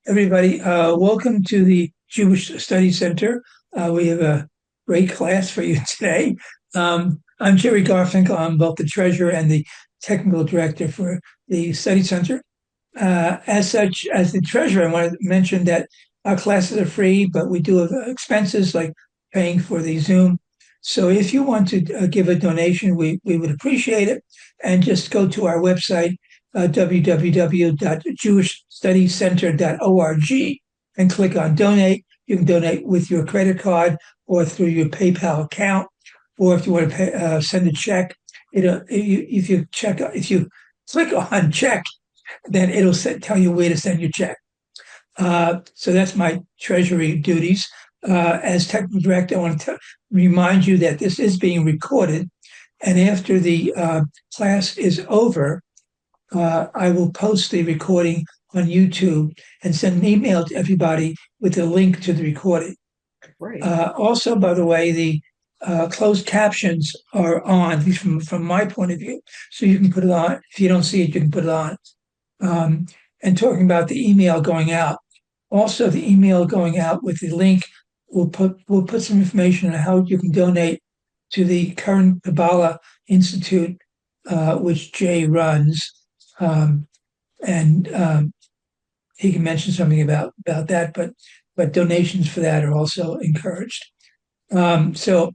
Everybody. Welcome to the Jewish Study Center. We have a great class for you today. I'm Jerry Garfinkel. I'm both the treasurer and the technical director for the Study Center. As such, as the treasurer, I want to mention that our classes are free, but we do have expenses like paying for the Zoom. So if you want to give a donation, we would appreciate it. And just go to our website, www.jewishstudycenter.org, and click on donate. You can donate with your credit card or through your PayPal account, or if you want to send a check. If you click on check, then it'll tell you where to send your check. So that's my treasury duties. As technical director, I want to remind you that this is being recorded, and after the class is over, I will post the recording on YouTube and send an email to everybody with a link to the recording. Right. Also, by the way, the closed captions are on, at least from my point of view, so you can put it on. If you don't see it, you can put it on. And talking about the email going out, also the email going out with the link, we'll put some information on how you can donate to the current Kabbalah Institute, which Jay runs. And he can mention something about that, but donations for that are also encouraged. So I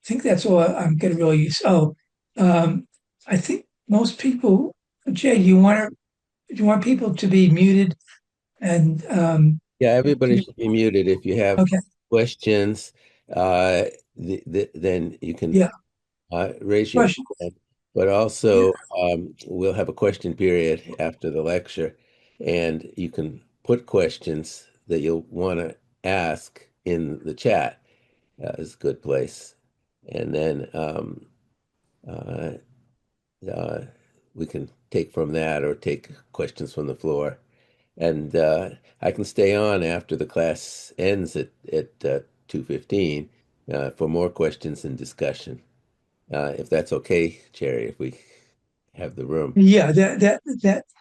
think that's all I'm going to really use. I think most people, Jay, do you want people to be muted? And Yeah, everybody should be muted. If you have okay, questions, then you can yeah, raise your question. hand. But also, we'll have a question period after the lecture, and you can put questions that you'll want to ask in the chat. Is a good place, and then uh, we can take from that or take questions from the floor. And I can stay on after the class ends at 2:15 for more questions and discussion. If that's okay, Cherry, if we have the room. Yeah,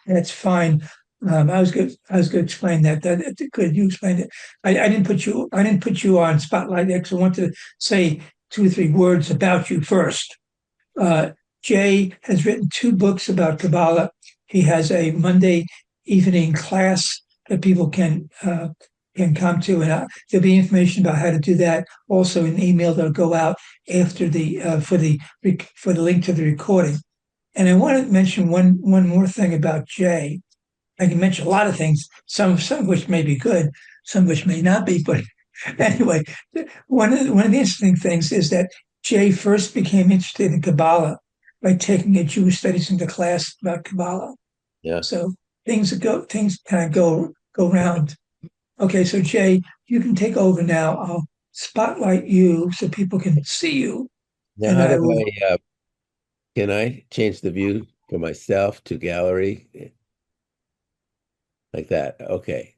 that's fine. I was going to explain that. That's good. You explained it. I didn't put you. I didn't put you on spotlight because I wanted to say two or three words about you first. Uh, Jay has written two books about Kabbalah. He has a Monday evening class that people can come to, and there'll be information about how to do that. Also, an email that'll go out after the for the link to the recording. And I want to mention one more thing about Jay. I can mention a lot of things, some of which may be good, some of which may not be. But anyway, one of the interesting things is that Jay first became interested in Kabbalah by taking a Jewish studies into class about Kabbalah. Yeah. So things kind of go round. Okay, so Jay, you can take over now. I'll spotlight you so people can see you, Now, and how I do will. can I change the view for myself to gallery like that? Okay.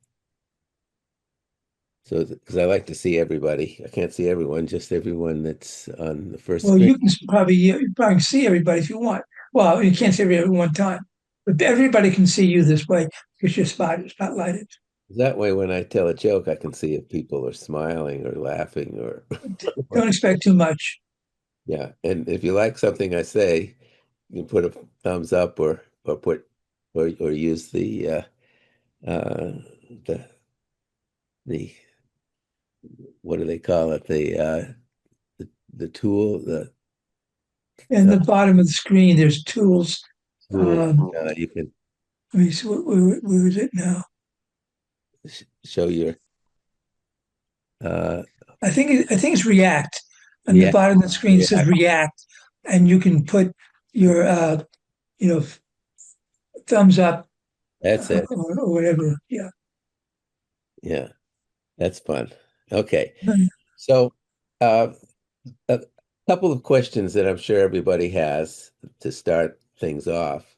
So, because I like to see everybody. I can't see everyone, just everyone that's on the first Well, screen. you probably see everybody if you want. Well, you can't see everybody at one time, but everybody can see you this way because you're spotlighted. That way, when I tell a joke, I can see if people are smiling or laughing or, Don't expect too much. yeah. And if you like something I say, you can put a thumbs up or use uh the the what do they call it? The tool, the In the bottom of the screen, there's tools. tool Let you can me see, where is it now? show your uh I think it's React. On the react bottom of the screen, it says react. React, and you can put your you know thumbs up That's it. or whatever. Yeah. Yeah, that's fun. Okay. So uh a couple of questions that I'm sure everybody has to start things off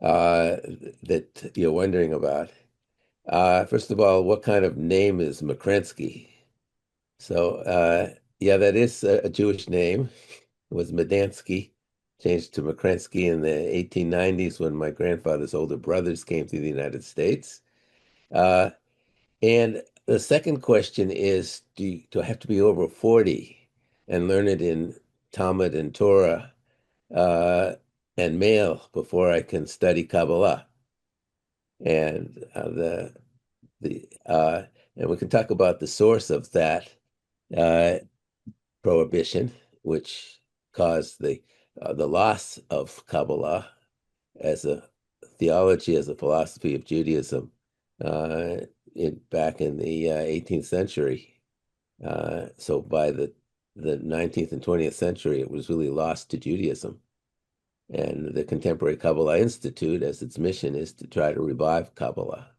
that you're wondering about. First of all, what kind of name is McCrensky? So, yeah, that is a Jewish name. It was Medansky, changed to McCrensky in the 1890s when my grandfather's older brothers came to the United States. Uh, and the second question is, do I have to be over 40 and learn it in Talmud and Torah and male before I can study Kabbalah? And and we can talk about the source of that uh, prohibition, which caused the loss of Kabbalah as a theology, as a philosophy of Judaism, uh, back in the 18th century. So by the 19th and 20th century, it was really lost to Judaism. And the Contemporary Kabbalah Institute, as its mission, is to try to revive Kabbalah.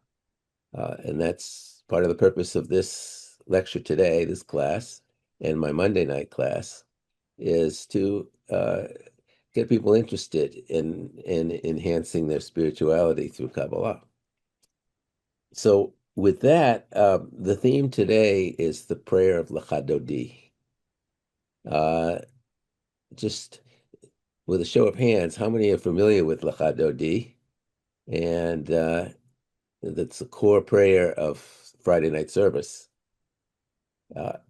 And that's part of the purpose of this lecture today, this class, and my Monday night class, is to get people interested in enhancing their spirituality through Kabbalah. So with that, the theme today is the prayer of Lecha Dodi. Just with a show of hands, how many are familiar with Lecha Dodi? And that's the core prayer of Friday night service.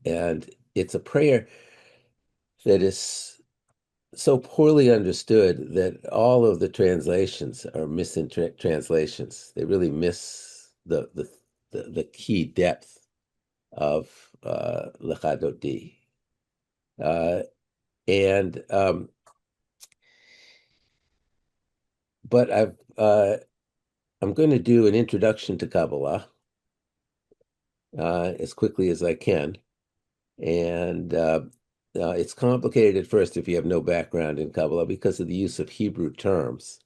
And it's a prayer that is so poorly understood that all of the translations are translations. They really miss the key depth of Lecha Dodi. And but I'm going to do an introduction to Kabbalah as quickly as I can. And it's complicated at first if you have no background in Kabbalah because of the use of Hebrew terms.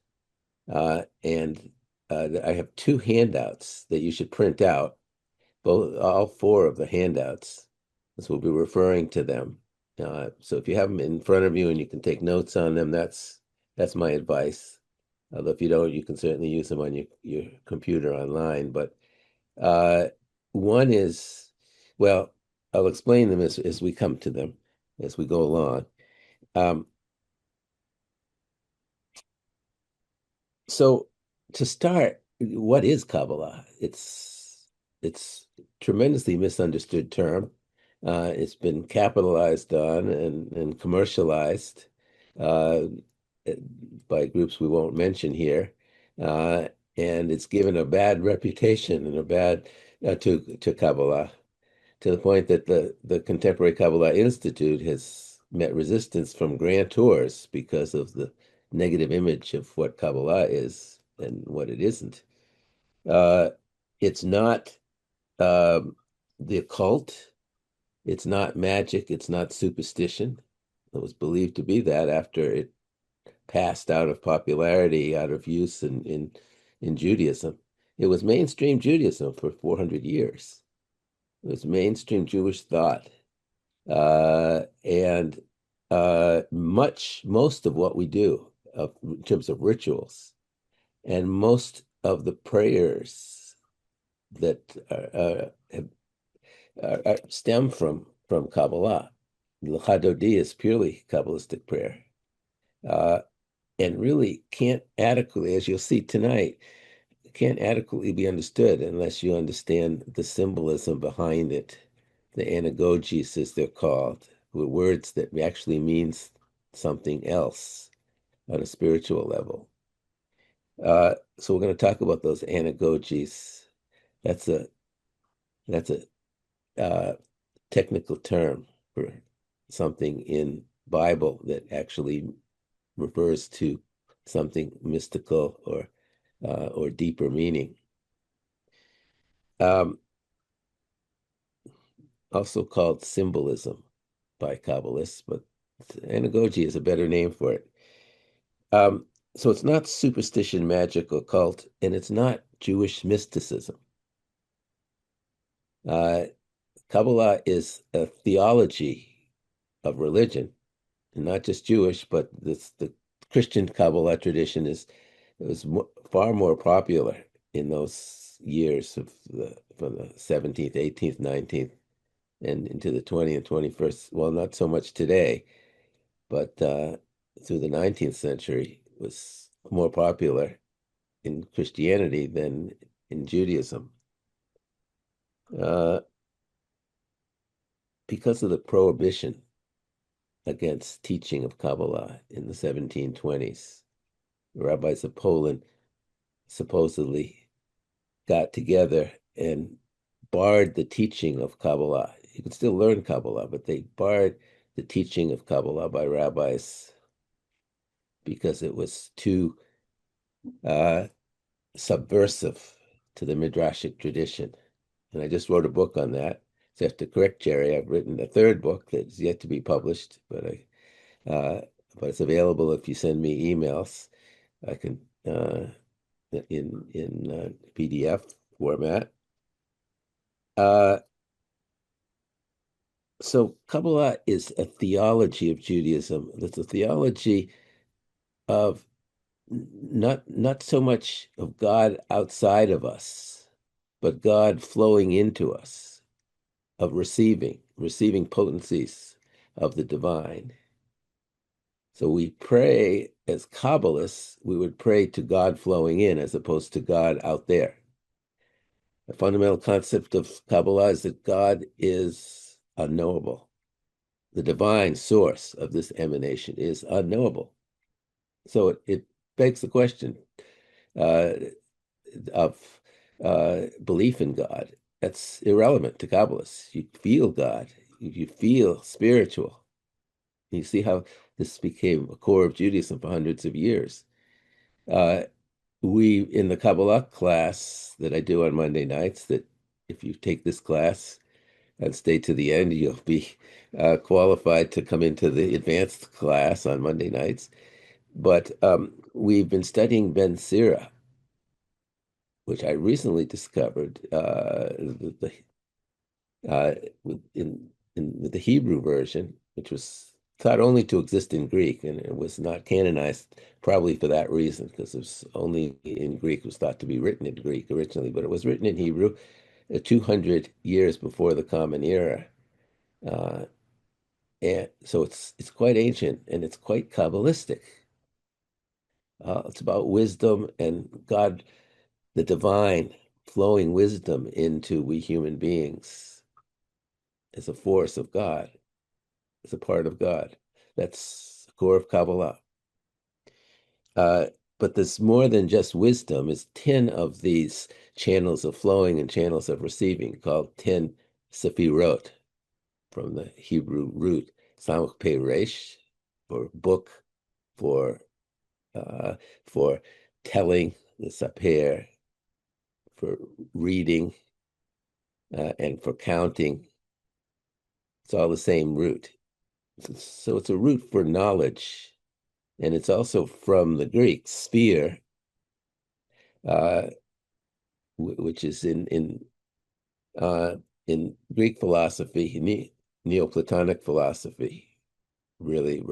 And I have two handouts that you should print out, all four of the handouts, as we'll be referring to them. So if you have them in front of you and you can take notes on them, that's my advice. Although if you don't, you can certainly use them on your computer online. But one is, well, I'll explain them as we come to them, as we go along. So to start, what is Kabbalah? It's tremendously misunderstood term. It's been capitalized on and commercialized uh, by groups we won't mention here, uh, and it's given a bad reputation and a bad to Kabbalah, to the point that the Contemporary Kabbalah Institute has met resistance from grantors because of the negative image of what Kabbalah is and what it isn't. Uh, it's not the occult. It's not magic. It's not superstition. It was believed to be that after it passed out of popularity, out of use in Judaism. It was mainstream Judaism for 400 years. It was mainstream Jewish thought. And most of what we do in terms of rituals and most of the prayers that stem from Kabbalah. Lecha Dodi is purely Kabbalistic prayer, and really can't adequately, as you'll see tonight, can't adequately be understood unless you understand the symbolism behind it. The anagogies, as they're called, were words that actually means something else on a spiritual level. So we're going to talk about those anagogies. That's a technical term for something in Bible that actually refers to something mystical or deeper meaning. Also called symbolism by Kabbalists, but anagogy is a better name for it. So it's not superstition, magic, or cult, and it's not Jewish mysticism. Kabbalah is a theology of religion, and not just Jewish, but the Christian Kabbalah tradition was far more popular in those years from the 17th, 18th, 19th, and into the 20th and 21st. Well, not so much today, but through the 19th century was more popular in Christianity than in Judaism. Uh, because of the prohibition against teaching of Kabbalah in the 1720s, rabbis of Poland supposedly got together and barred the teaching of Kabbalah. You could still learn Kabbalah, but they barred the teaching of Kabbalah by rabbis because it was too subversive to the Midrashic tradition. And I just wrote a book on that. So I have to correct Jerry. I've written a third book that's yet to be published, but it's available if you send me emails. I can in PDF format. So Kabbalah is a theology of Judaism. It's a theology of not so much of God outside of us, but God flowing into us, of receiving potencies of the divine. So we pray as Kabbalists, we would pray to God flowing in as opposed to God out there. The fundamental concept of Kabbalah is that God is unknowable. The divine source of this emanation is unknowable. So it begs the question of belief in God. That's irrelevant to Kabbalists. You feel God. You feel spiritual. You see how this became a core of Judaism for hundreds of years. We, in the Kabbalah class that I do on Monday nights, that if you take this class and stay to the end, you'll be qualified to come into the advanced class on Monday nights. But we've been studying Ben Sira, which I recently discovered with the Hebrew version, which was thought only to exist in Greek, and it was not canonized probably for that reason, because it was only in Greek. It was thought to be written in Greek originally, but it was written in Hebrew 200 years before the Common Era. And so it's quite ancient and it's quite Kabbalistic. It's about wisdom and God, the divine, flowing wisdom into we human beings as a force of God, as a part of God. That's the core of Kabbalah. But there's more than just wisdom. It's 10 of these channels of flowing and channels of receiving called 10 Sefirot from the Hebrew root Samach Pei Resh, for book, for telling, the Saper, for reading, and for counting. It's all the same root. So it's a root for knowledge, and it's also from the Greek sphere, which is in Greek philosophy, Neoplatonic philosophy, really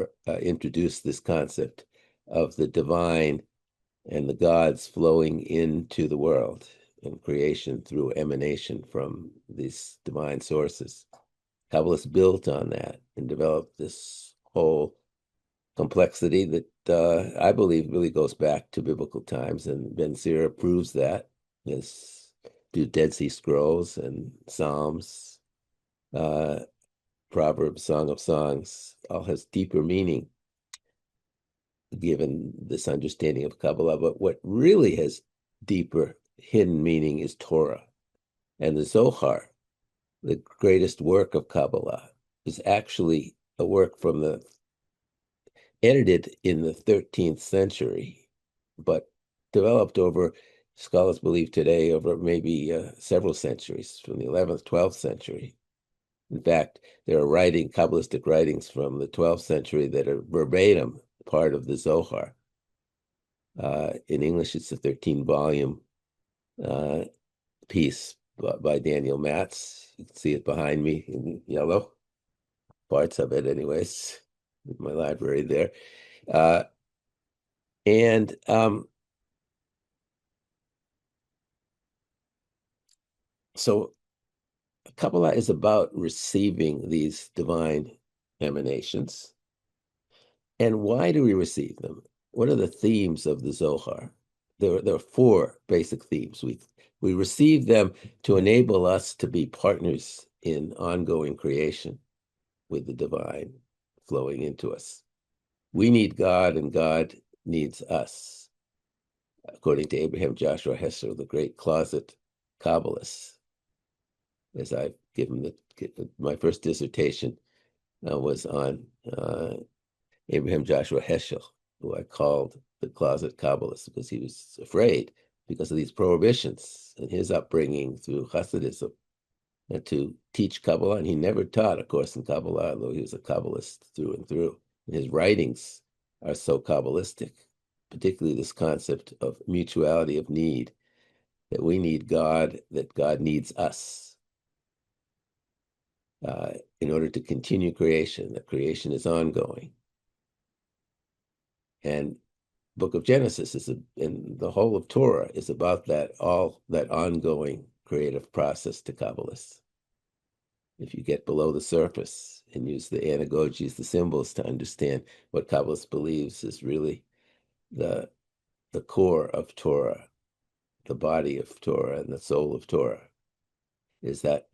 introduced this concept of the divine and the gods flowing into the world and creation through emanation from these divine sources. Kabbalists built on that and developed this whole complexity that I believe really goes back to biblical times, and Ben Sira proves that, as do Dead Sea Scrolls and Psalms, Proverbs, Song of Songs, all has deeper meaning given this understanding of Kabbalah. But what really has deeper hidden meaning is Torah. And the Zohar, the greatest work of Kabbalah, is actually a work edited in the 13th century, but developed over, scholars believe today, over maybe several centuries, from the 11th, 12th century. In fact, there are Kabbalistic writings from the 12th century that are verbatim part of the Zohar. In English, it's a 13-volume piece by Daniel Matz. You can see it behind me in yellow, parts of it anyways, in my library there. And so Kabbalah is about receiving these divine emanations. And why do we receive them? What are the themes of the Zohar? there are four basic themes. We receive them to enable us to be partners in ongoing creation with the divine flowing into us. We need God and God needs us, according to Abraham Joshua Heschel, the great closet Kabbalist. As I've given my first dissertation was on Abraham Joshua Heschel, who I called the closet Kabbalist because he was afraid because of these prohibitions and his upbringing through Hasidism to teach Kabbalah. And he never taught a course in Kabbalah, although he was a Kabbalist through and through. And his writings are so Kabbalistic, particularly this concept of mutuality of need, that we need God, that God needs us. In order to continue creation, that creation is ongoing. And Book of Genesis and the whole of Torah is about that ongoing creative process to Kabbalists. If you get below the surface and use the anagogies, the symbols, to understand what Kabbalist believes is really the core of Torah, the body of Torah and the soul of Torah, is that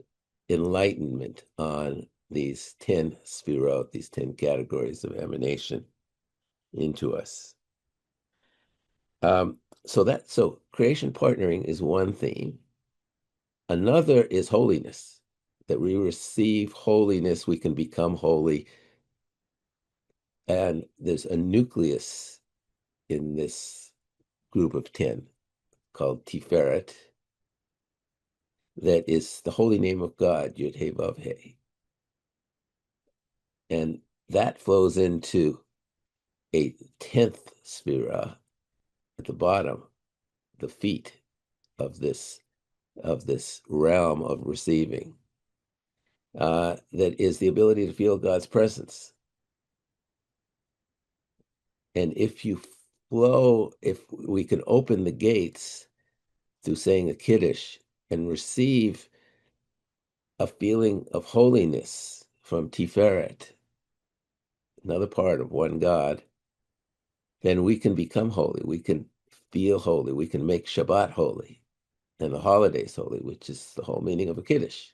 enlightenment on these 10 sfirot, these 10 categories of emanation into us. So creation partnering is one theme. Another is holiness, that we receive holiness, we can become holy. And there's a nucleus in this group of 10 called Tiferet, that is the holy name of God, Yud He Vav He. And that flows into a 10th sphira at the bottom, the feet of this realm of receiving, that is the ability to feel God's presence. And if we can open the gates through saying a Kiddush and receive a feeling of holiness from Tiferet, another part of one God, then we can become holy. We can feel holy. We can make Shabbat holy and the holidays holy, which is the whole meaning of a Kiddush.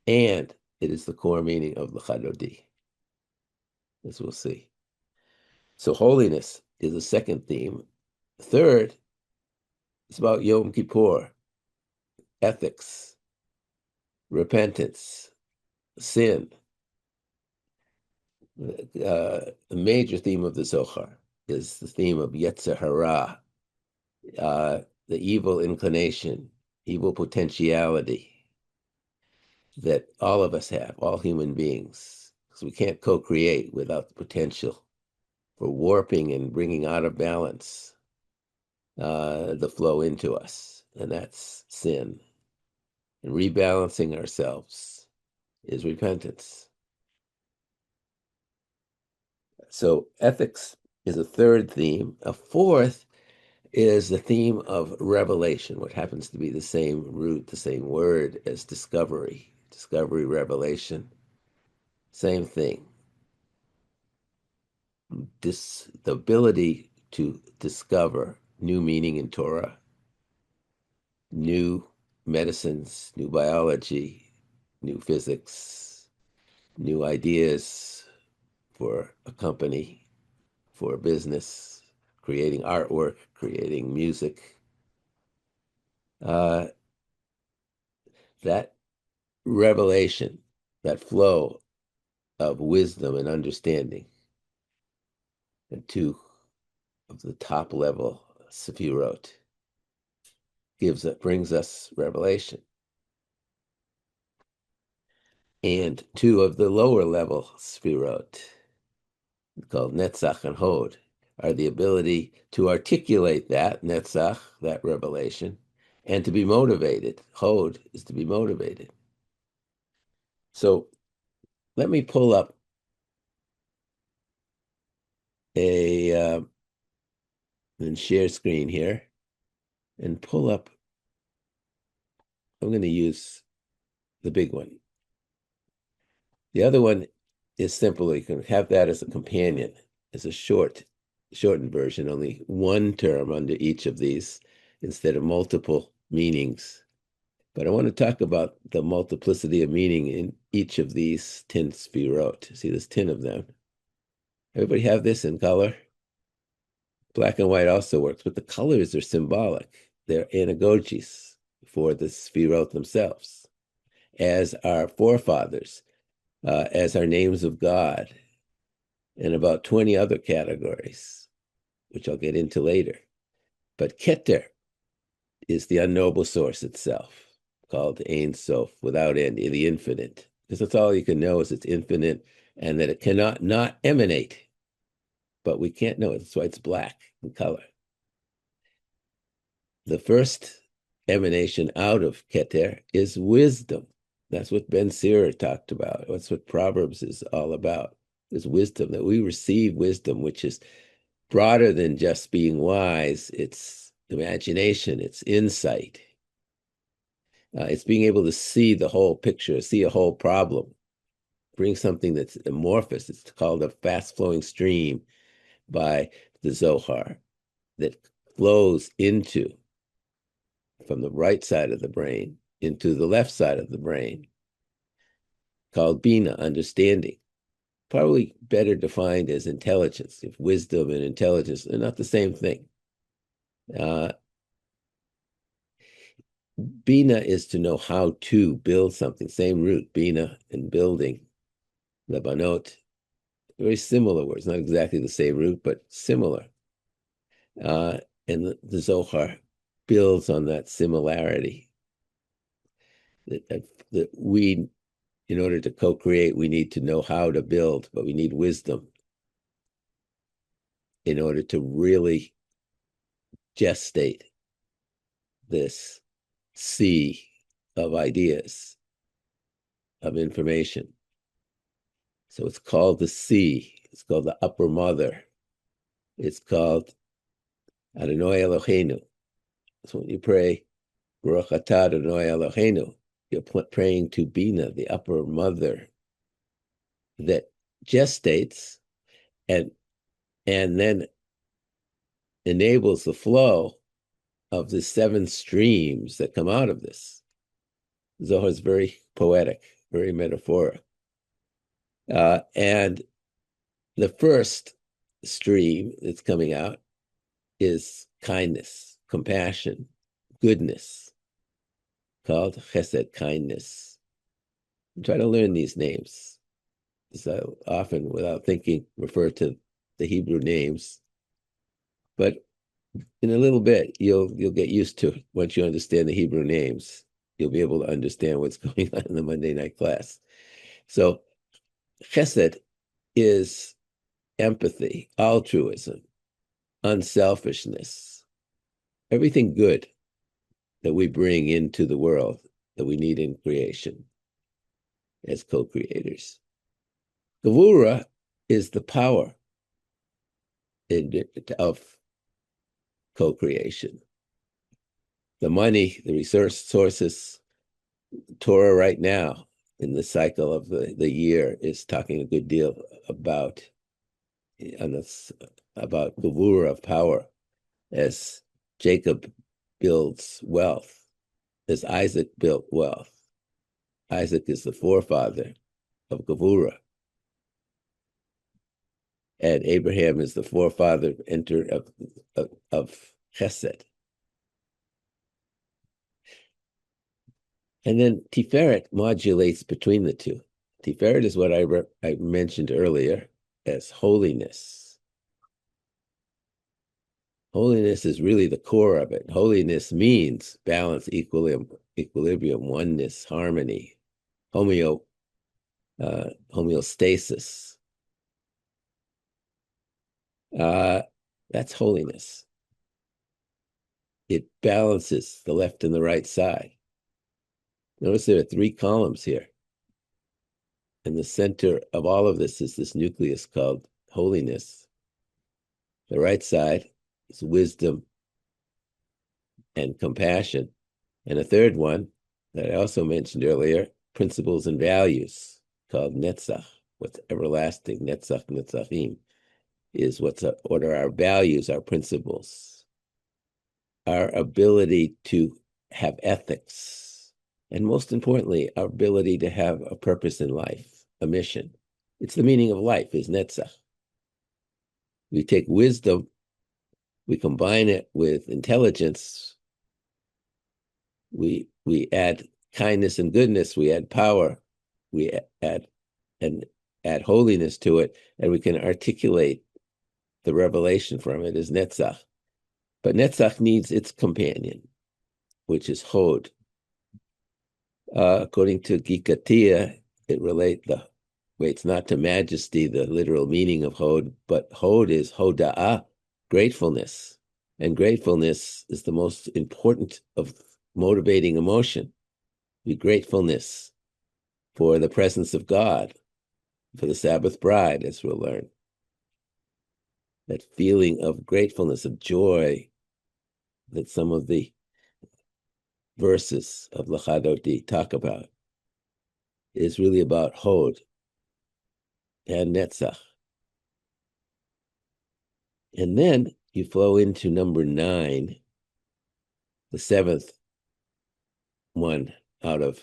And it is the core meaning of Lecha Dodi, as we'll see. So holiness is the second theme. Third, it's about Yom Kippur, ethics, repentance, sin. The major theme of the Zohar is the theme of Yetzer Hara, the evil inclination, evil potentiality that all of us have, all human beings, because we can't co-create without the potential for warping and bringing out of balance the flow into us, and that's sin. And rebalancing ourselves is repentance. So ethics is a third theme. A fourth is the theme of revelation, what happens to be the same root, the same word as discovery. Discovery, revelation, same thing. The ability to discover new meaning in Torah, new medicines, new biology, new physics, new ideas for a company, for a business, creating artwork, creating music. That revelation, that flow of wisdom and understanding, and two of the top level sefirot brings us revelation. And two of the lower level sefirot, called Netzach and Hod, are the ability to articulate that Netzach, that revelation, and to be motivated. Hod is to be motivated. So let me pull up and share screen here and pull up. I'm going to use the big one. The other one is simple. You can have that as a companion, as a short shortened version, only one term under each of these instead of multiple meanings. But I want to talk about the multiplicity of meaning in each of these 10 sfirot. See, there's 10 of them. Everybody have this in color? Black and white also works, but the colors are symbolic. They're anagogis for the sfirot themselves, as our forefathers, as our names of God, and about 20 other categories, which I'll get into later. But Keter is the unknowable source itself, called Ein Sof, without end, the infinite. Because that's all you can know is it's infinite and that it cannot not emanate. But we can't know it. That's why it's black in color. The first emanation out of Keter is wisdom. That's what Ben Sira talked about. That's what Proverbs is all about, is wisdom, that we receive wisdom, which is broader than just being wise. It's imagination, it's insight. It's being able to see the whole picture, see a whole problem, bring something that's amorphous. It's called a fast-flowing stream by the Zohar that flows into, from the right side of the brain into the left side of the brain, called Bina, understanding. Probably better defined as intelligence. If wisdom and intelligence are not the same thing. Bina is to know how to build something. Same root, Bina and building. Lebanot, very similar words, not exactly the same root, but similar. And the Zohar builds on that similarity. That we, in order to co-create, we need to know how to build, but we need wisdom in order to really gestate this sea of ideas, of information. So it's called the sea. It's called the upper mother. It's called Adonai Eloheinu. So when you pray, Baruch atah Adonai Eloheinu, you're praying to Bina, the upper mother, that gestates and then enables the flow of the 7 streams that come out of this. Zohar is very poetic, very metaphoric. And the first stream that's coming out is kindness, compassion, goodness, called chesed, kindness. Try to learn these names. So often, without thinking, refer to the Hebrew names. But in a little bit, you'll get used to it. Once you understand the Hebrew names, you'll be able to understand what's going on in the Monday night class. So chesed is empathy, altruism, unselfishness, everything good that we bring into the world that we need in creation as co-creators. Gevura is the power of co-creation. The money, the resource sources, Torah right now in the cycle of the year is talking a good deal about Gevura of power, as Jacob builds wealth, as Isaac built wealth. Isaac is the forefather of Gevura. And Abraham is the forefather of Chesed. And then Tiferet modulates between the two. Tiferet is what I mentioned earlier as holiness. Holiness is really the core of it. Holiness means balance, equilibrium, oneness, harmony, homeostasis. That's holiness. It balances the left and the right side. Notice there are 3 columns here. And the center of all of this is this nucleus called holiness. The right side is wisdom and compassion. And a third one that I also mentioned earlier, principles and values, called Netzach, what's everlasting, Netzach, Netzachim. is what are our values, our principles, our ability to have ethics, and most importantly, our ability to have a purpose in life, a mission. It's the meaning of life, is netzach. We take wisdom, we combine it with intelligence, we add kindness and goodness, we add power, we add holiness to it, and we can articulate the revelation from it as netzach. But netzach needs its companion, which is hod. According to Gikatia, it's not to majesty, the literal meaning of hod, but hod is hoda'ah, gratefulness. And gratefulness is the most important of motivating emotion. The gratefulness for the presence of God, for the Sabbath bride, as we'll learn. That feeling of gratefulness, of joy, that some of the verses of Lecha Dodi talk about, is really about hod and netzach. And then you flow into number 9, the 7th one out of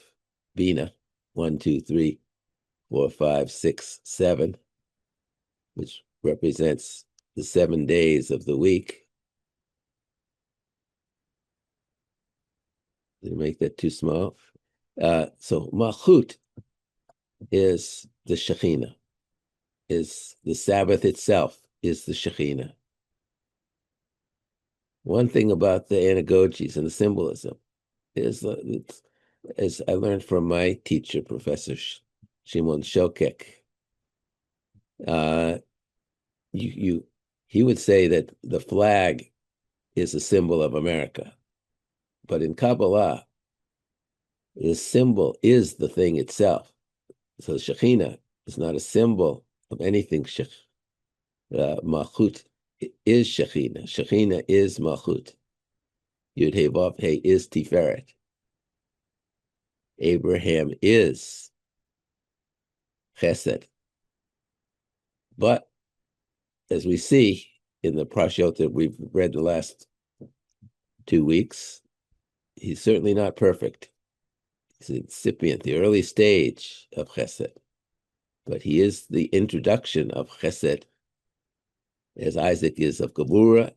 Bina, 1, 2, 3, 4, 5, 6, 7, which represents the 7 days of the week. Did I make that too small? So Malchut is the Shekhinah, is the Sabbath itself, is the Shekhinah. One thing about the anagogies and the symbolism is, as I learned from my teacher, Professor Shimon Shokek, he would say that the flag is a symbol of America. But in Kabbalah, the symbol is the thing itself. So Shekhinah is not a symbol of anything. Malchut is Shekhinah. Shekhinah is Malchut. Yud Hey Vav Hey is Tiferet. Abraham is Chesed. But as we see in the Parashot that we've read the last 2 weeks, he's certainly not perfect. He's an incipient, the early stage of Chesed. But he is the introduction of Chesed, as Isaac is of Gevurah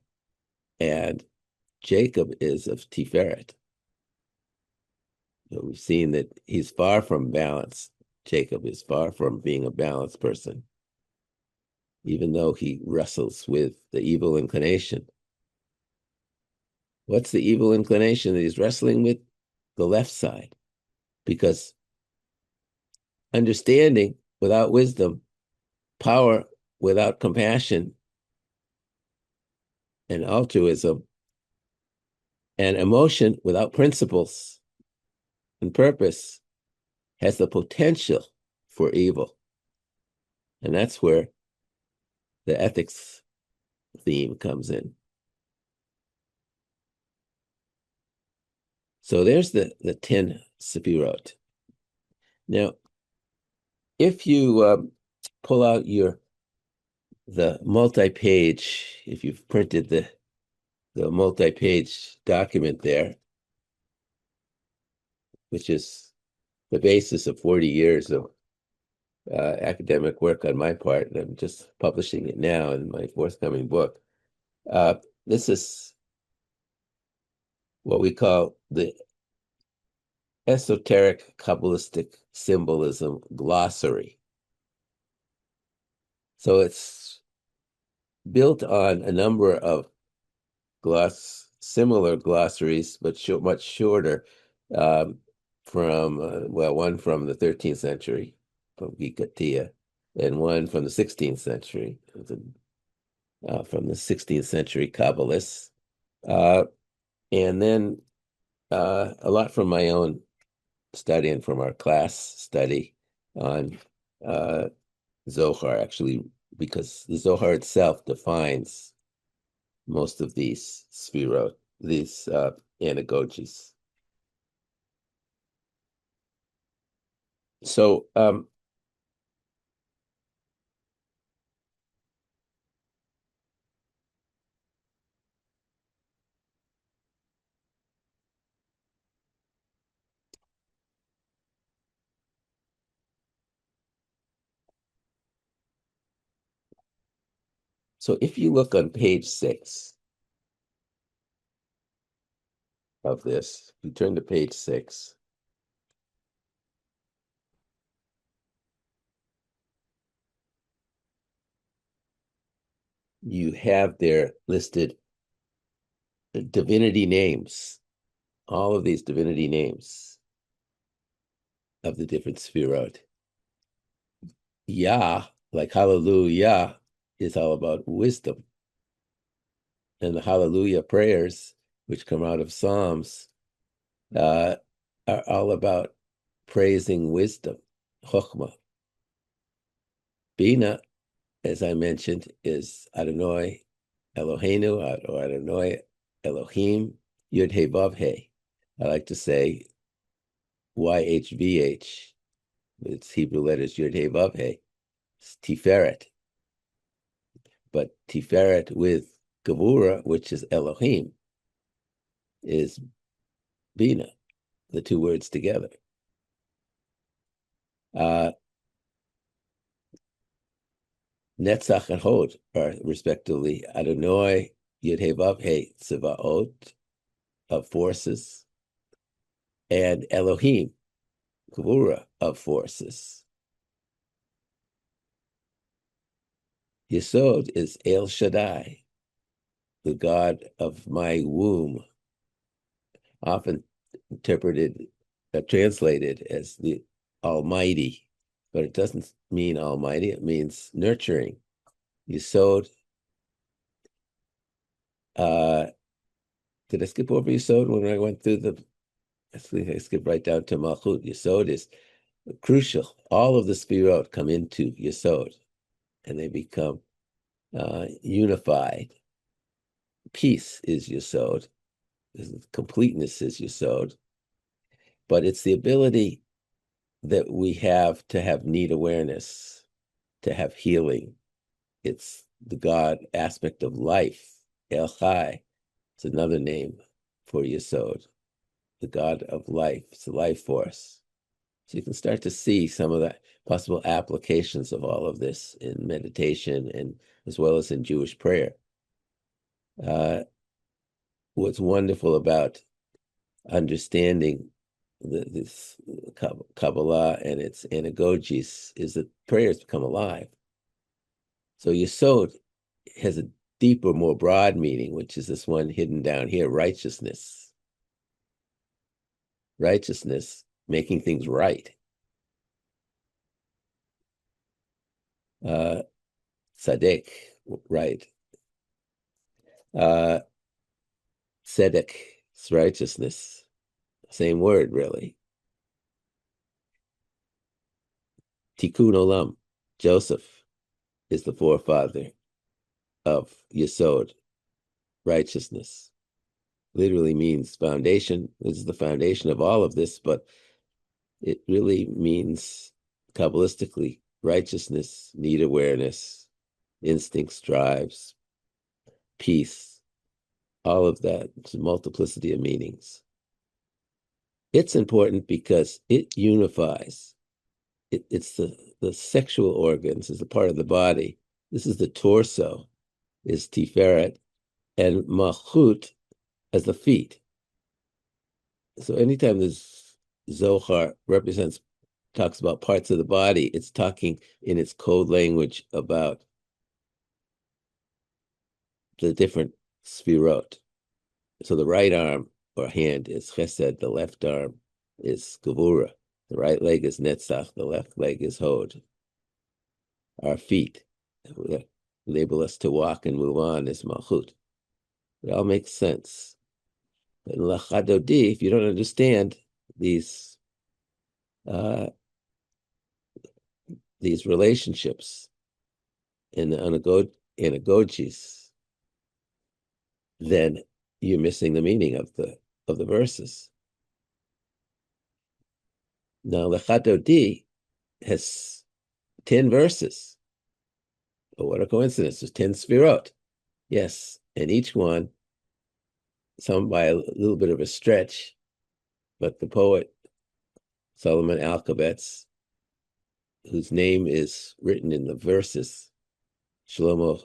and Jacob is of Tiferet. So we've seen that he's far from balanced. Jacob is far from being a balanced person, even though he wrestles with the evil inclination. What's the evil inclination that he's wrestling with? The left side. Because understanding without wisdom, power without compassion and altruism, and emotion without principles and purpose has the potential for evil. And that's where the ethics theme comes in. So there's the 10 Sefirot. Now, if you pull out the multi-page, if you've printed the multi-page document there, which is the basis of 40 years of academic work on my part, and I'm just publishing it now in my forthcoming book. This is what we call the esoteric Kabbalistic symbolism glossary. So it's built on a number of similar glossaries, but much shorter, from one from the 13th century, from Gikatia, and one from the 16th century, from the 16th century Kabbalists, and then a lot from my own study and from our class study on Zohar, actually, because the Zohar itself defines most of these sefirot, these anagogies. So So if you look on page 6 of this, if you turn to page 6, you have there listed divinity names, all of these divinity names of the different sefirot. Yah, like hallelujah, is all about wisdom. And the hallelujah prayers, which come out of Psalms, are all about praising wisdom, chokhmah. Bina, as I mentioned, is Adonai Eloheinu, or Adonai Elohim, Yud He Vav He. I like to say YHVH. It's Hebrew letters Yud He Vav He. It's Tiferet. But Tiferet with Gevura, which is Elohim, is Bina, the two words together. Netzach and Hod are respectively Adonai Yud He Vav He Tzevaot, of forces, and Elohim, Gevura, of forces. Yesod is El Shaddai, the God of my womb, often interpreted, translated as the Almighty, but it doesn't mean Almighty, it means nurturing. Yesod, did I skip over Yesod when I went through the, I think I skipped right down to Malchut. Yesod is crucial. All of the Sefirot come into Yesod, and they become unified. Peace is Yesod. Completeness is Yesod. But it's the ability that we have to have need awareness, to have healing. It's the God aspect of life. El Chai is another name for Yesod, the God of life. It's the life force. So you can start to see some of the possible applications of all of this in meditation and as well as in Jewish prayer. What's wonderful about understanding this Kabbalah and its anagogies is that prayers become alive. So Yesod has a deeper, more broad meaning, which is this one hidden down here, righteousness. Righteousness, making things right. Tzaddik, right. Tzedek, righteousness. Same word, really. Tikkun Olam, Joseph is the forefather of Yesod, righteousness. Literally means foundation. This is the foundation of all of this, but it really means Kabbalistically righteousness, need awareness, instincts, drives, peace, all of that. It's a multiplicity of meanings. It's important because it unifies. It's the sexual organs is a part of the body. This is the torso, is Tiferet, and Malchut as the feet. So anytime this Zohar talks about parts of the body, it's talking in its code language about the different sefirot. So the right arm or hand is Chesed, the left arm is Gevura, the right leg is Netzach, the left leg is Hod. Our feet enable us to walk and move on is Malchut. It all makes sense. But in Lecha Dodi, if you don't understand these relationships in the anagogies, then you're missing the meaning of the verses. Now, Lecha Dodi has 10 verses. Oh, what a coincidence! There's 10 sefirot. Yes, and each one, some by a little bit of a stretch, but the poet Solomon Alkabetz, whose name is written in the verses, Shlomo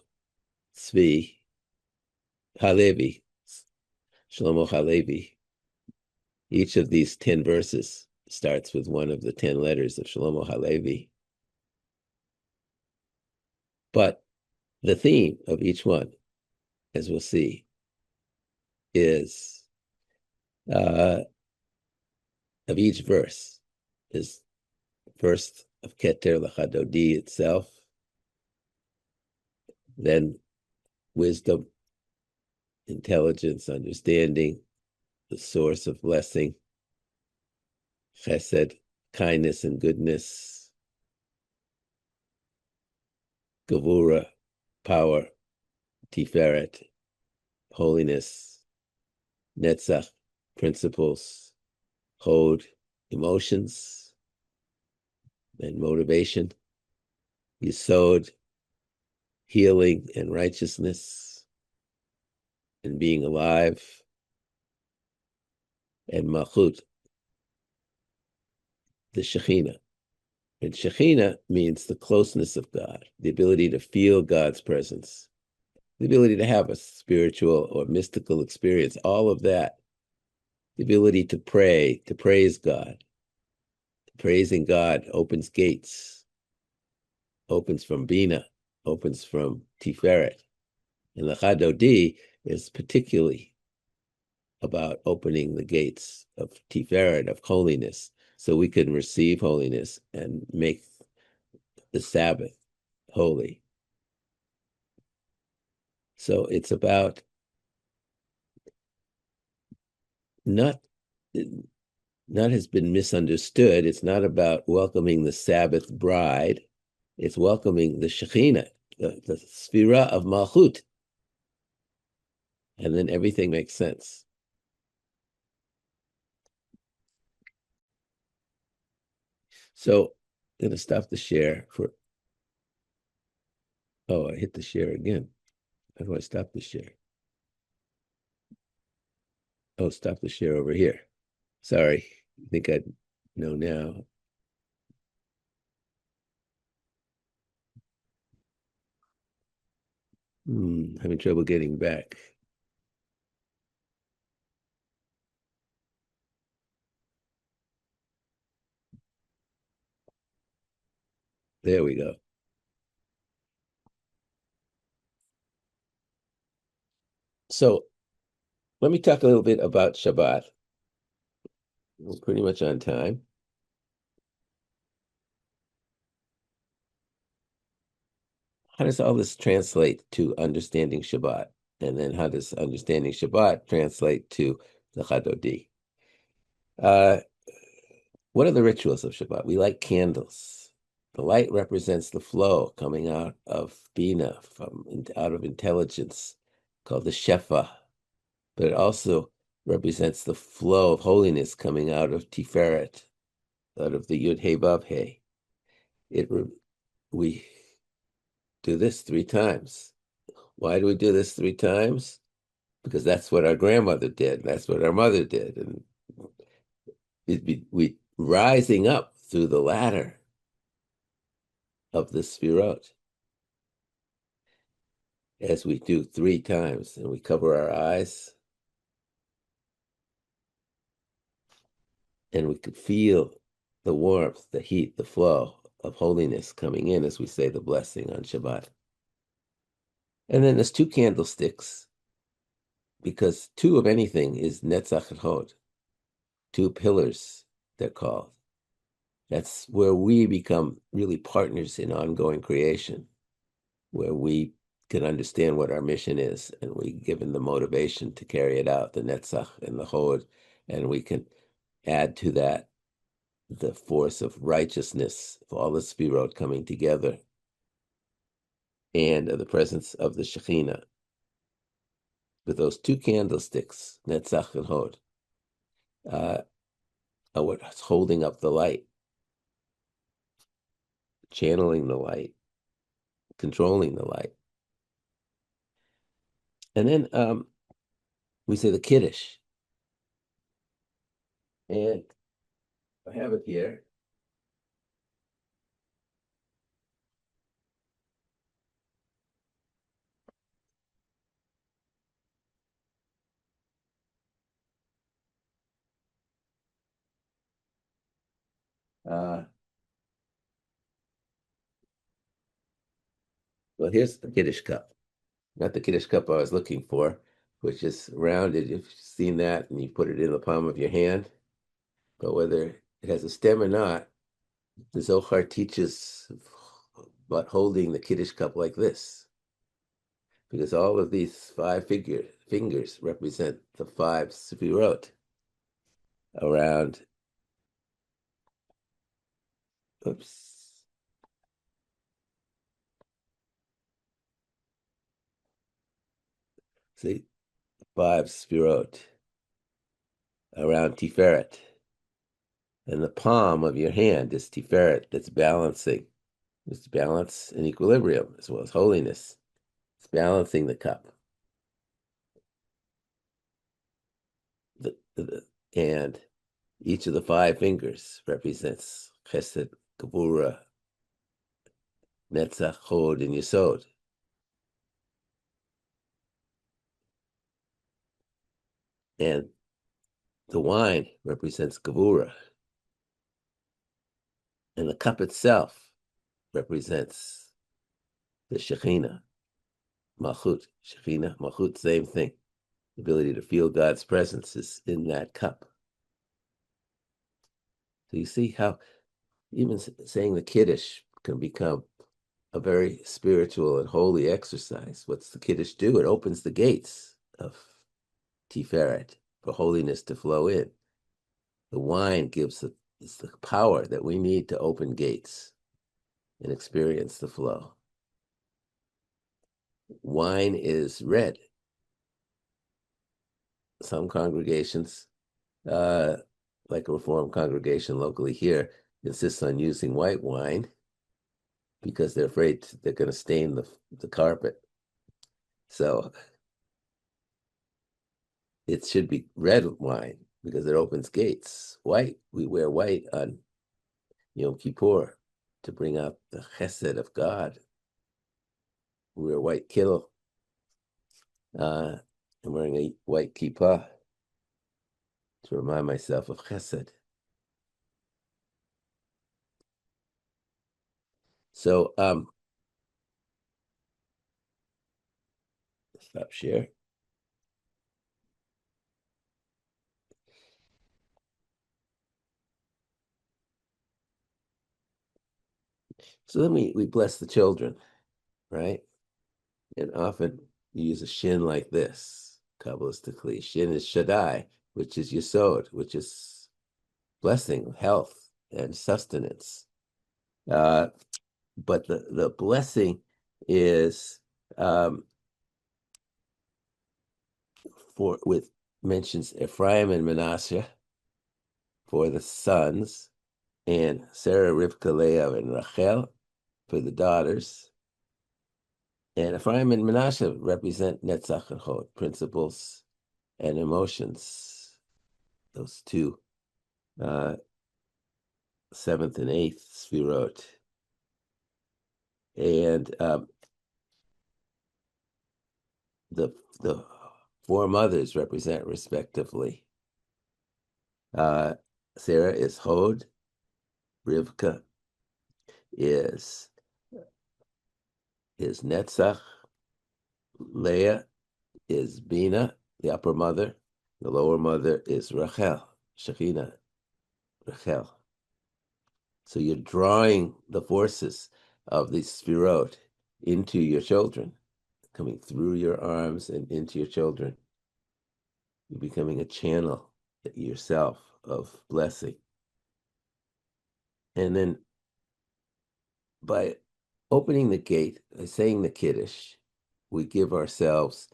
Tzvi Halevi, Shlomo Halevi. Each of these 10 verses starts with one of the 10 letters of Shlomo Halevi. But the theme of each one, as we'll see, is of each verse is first of Keter Lecha Dodi itself, then wisdom, intelligence, understanding, the source of blessing, chesed, kindness and goodness, gevura, power, tiferet, holiness, netzach, principles, hod, emotions and motivation, yesod, healing and righteousness and being alive, and malchut, the Shekhinah. And Shekhinah means the closeness of God, the ability to feel God's presence, the ability to have a spiritual or mystical experience, all of that, the ability to pray, to praise God. Praising God opens gates, opens from Bina, opens from Tiferet. And Lecha Dodi is particularly about opening the gates of Tiferet, of holiness, so we can receive holiness and make the Sabbath holy. So it's about not has been misunderstood. It's not about welcoming the Sabbath bride. It's welcoming the Shekhinah, the Sphira of Malchut. And then everything makes sense. So I'm going to stop the share for, oh, I hit the share again. How do I stop the share? Oh, stop the share over here. Sorry, I think I know now. Having trouble getting back. There we go. So let me talk a little bit about Shabbat. We're pretty much on time. How does all this translate to understanding Shabbat? And then how does understanding Shabbat translate to Lecha Dodi? What are the rituals of Shabbat? We light candles. The light represents the flow coming out of Bina, out of intelligence, called the Shefa. But it also represents the flow of holiness coming out of Tiferet, out of the Yud He Vav He. We do this 3 times. Why do we do this 3 times? Because that's what our grandmother did. That's what our mother did. And we rising up through the ladder of the Sfirot as we do 3 times, and we cover our eyes, and we could feel the warmth, the heat, the flow of holiness coming in as we say the blessing on Shabbat. And then there's 2 candlesticks, because 2 of anything is Netzach and Hod. 2 pillars, they're called. That's where we become really partners in ongoing creation, where we can understand what our mission is, and we given the motivation to carry it out, the Netzach and the Hod, and we can add to that the force of righteousness of all the Sfirot coming together, and of the presence of the Shekhinah. With those 2 candlesticks, Netzach and Hod, are what's holding up the light, channeling the light, controlling the light. And then we say the Kiddush. And I have it here. Well, here's the Kiddush cup. Not the Kiddush cup I was looking for, which is rounded. You've seen that, and you put it in the palm of your hand. But whether it has a stem or not, the Zohar teaches about holding the Kiddush cup like this, because all of these fingers represent the five sefirot around. Oops. See, five sefirot around Tiferet. And the palm of your hand is Tiferet, that's balancing. It's balance and equilibrium as well as holiness. It's balancing the cup. And each of the five fingers represents Chesed, Gevura, Netzach, Hod, and Yesod. And the wine represents Gevura. And the cup itself represents the Shekhinah, Malchut. Shekhinah, Malchut, same thing. The ability to feel God's presence is in that cup. So you see how even saying the Kiddush can become a very spiritual and holy exercise. What's the Kiddush do? It opens the gates of Tiferet for holiness to flow in. The wine gives the power that we need to open gates and experience the flow. Wine is red. Some congregations, like a Reformed congregation locally here, insist on using white wine because they're afraid they're going to stain the carpet. So it should be red wine because it opens gates. White, we wear white on Yom Kippur to bring out the chesed of God. We wear white kittel. I'm wearing a white kippah to remind myself of chesed. So, stop share. So then we bless the children, right? And often you use a shin like this, Kabbalistically. Shin is Shaddai, which is Yesod, which is blessing, health, and sustenance. But the blessing is with mentions Ephraim and Manasseh for the sons, and Sarah, Rivka, Leah, and Rachel for the daughters. And Ephraim and Manasseh represent Netzach and Hod, principles and emotions. Those two, seventh and eighth Sfirot. And the four mothers represent respectively. Sarah is Hod, Rivka is Netzach, Leah is Bina, the upper mother, the lower mother is Rachel, Shekhinah, Rachel. So you're drawing the forces of these Sfirot into your children, coming through your arms and into your children. You're becoming a channel yourself of blessing. And then by opening the gate, saying the Kiddush, we give ourselves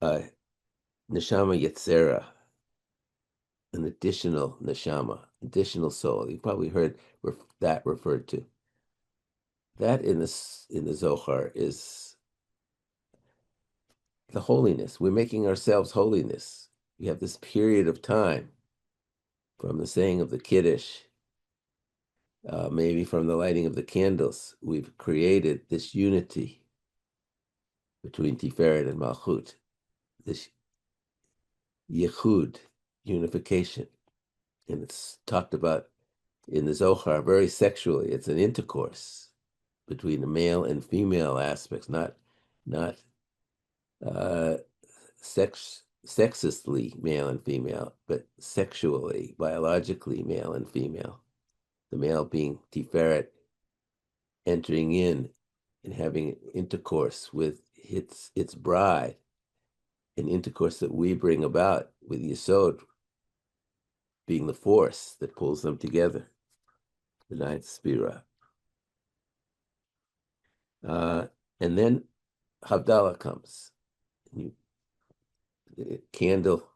a neshama yetzera, an additional neshama, additional soul. You probably heard that referred to. That in the Zohar is the holiness. We're making ourselves holiness. We have this period of time from the saying of the Kiddush, maybe from the lighting of the candles. We've created this unity between Tiferet and Malchut, this yichud, unification. And it's talked about in the Zohar very sexually. It's an intercourse between the male and female aspects, not uh, sexistly male and female, but sexually, biologically male and female. The male being Tiferet, entering in and having intercourse with its bride, an intercourse that we bring about with Yesod being the force that pulls them together, the ninth spira. And then Havdalah comes. A candle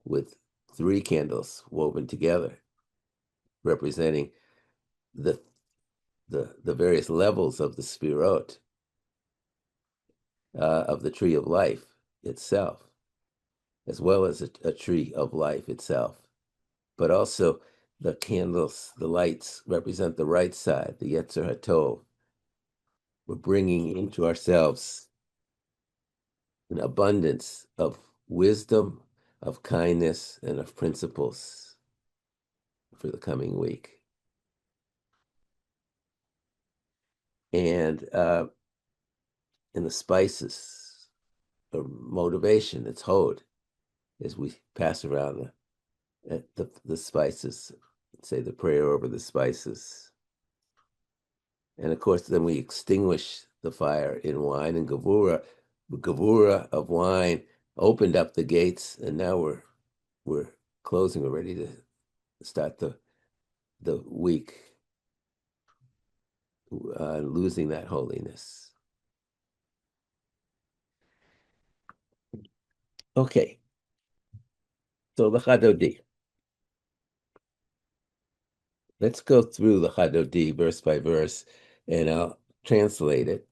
with three candles woven together, representing the various levels of the spirot, of the tree of life itself, as well as a tree of life itself. But also the candles, the lights, represent the right side, the Yetzer HaTov. We're bringing into ourselves an abundance of wisdom, of kindness, and of principles for the coming week. And in the spices, or motivation, it's hod, as we pass around the spices, say the prayer over the spices. And of course, then we extinguish the fire in wine, and Gevura, the Gevura of wine opened up the gates, and now we're closing. We're ready to start the week, losing that holiness. Okay, so Lecha Dodi. Let's go through Lecha Dodi verse by verse, and I'll translate it.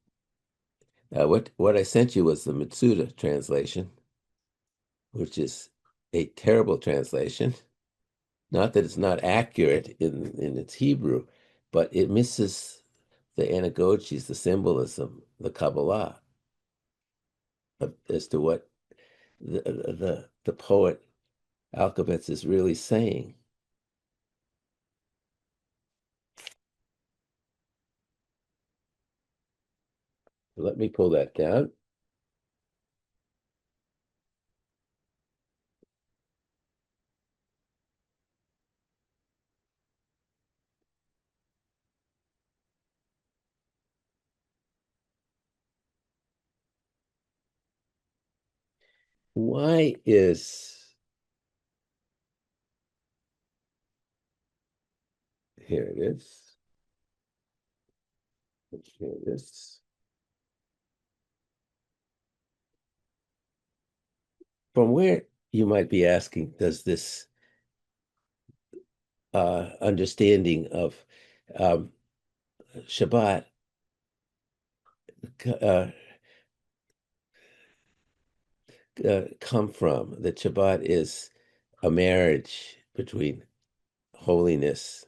What I sent you was the Mitsuda translation, which is a terrible translation. Not that it's not accurate in its Hebrew, but it misses the anagogies, the symbolism, the Kabbalah, as to what the poet Alkabetz is really saying. Let me pull that down. Why is, here it is. Here it is. From where, you might be asking, does this understanding of Shabbat come from? That Shabbat is a marriage between holiness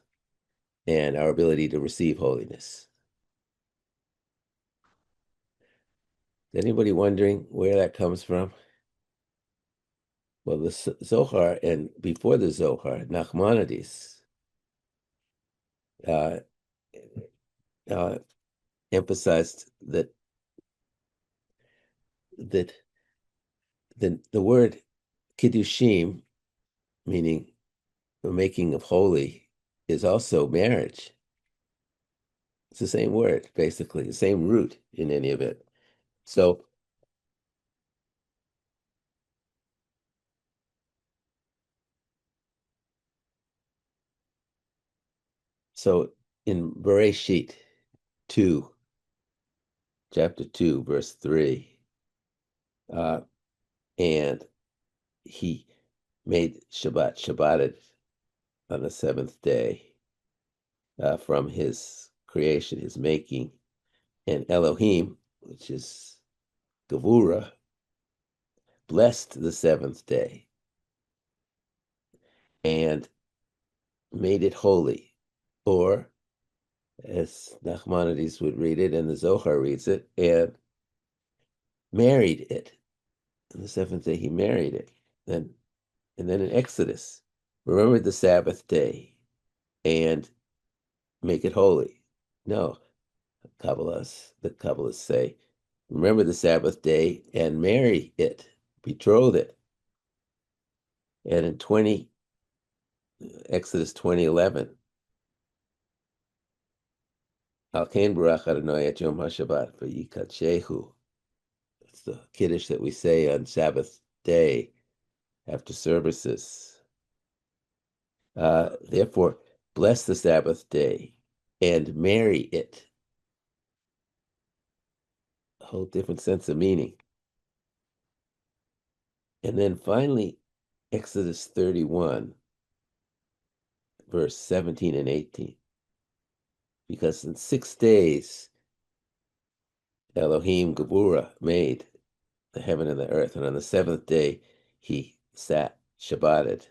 and our ability to receive holiness. Is anybody wondering where that comes from? Well, the Zohar, and before the Zohar, Nachmanides uh, emphasized that the word kiddushim, meaning the making of holy, is also marriage. It's the same word, basically, the same root in any of it. So in Bereshit 2, chapter 2, verse 3, and he made Shabbated on the seventh day from his creation, his making, and Elohim, which is Gevura, blessed the seventh day and made it holy, or as Nachmanides would read it, and the Zohar reads it, and married it. On the seventh day, he married it. And then in Exodus, remembered the Sabbath day and make it holy. No, the Kabbalists say, remember the Sabbath day and marry it, betroth it. And in Exodus 20:11, Al Kain Barach Adonai et Yom HaShabbat v'yikadshehu. It's the Kiddush that we say on Sabbath day after services. Therefore, bless the Sabbath day and marry it. A whole different sense of meaning. And then finally, Exodus 31, verse 17 and 18. Because in 6 days, Elohim Gevurah made the heaven and the earth, and on the seventh day, he sat, Shabbated,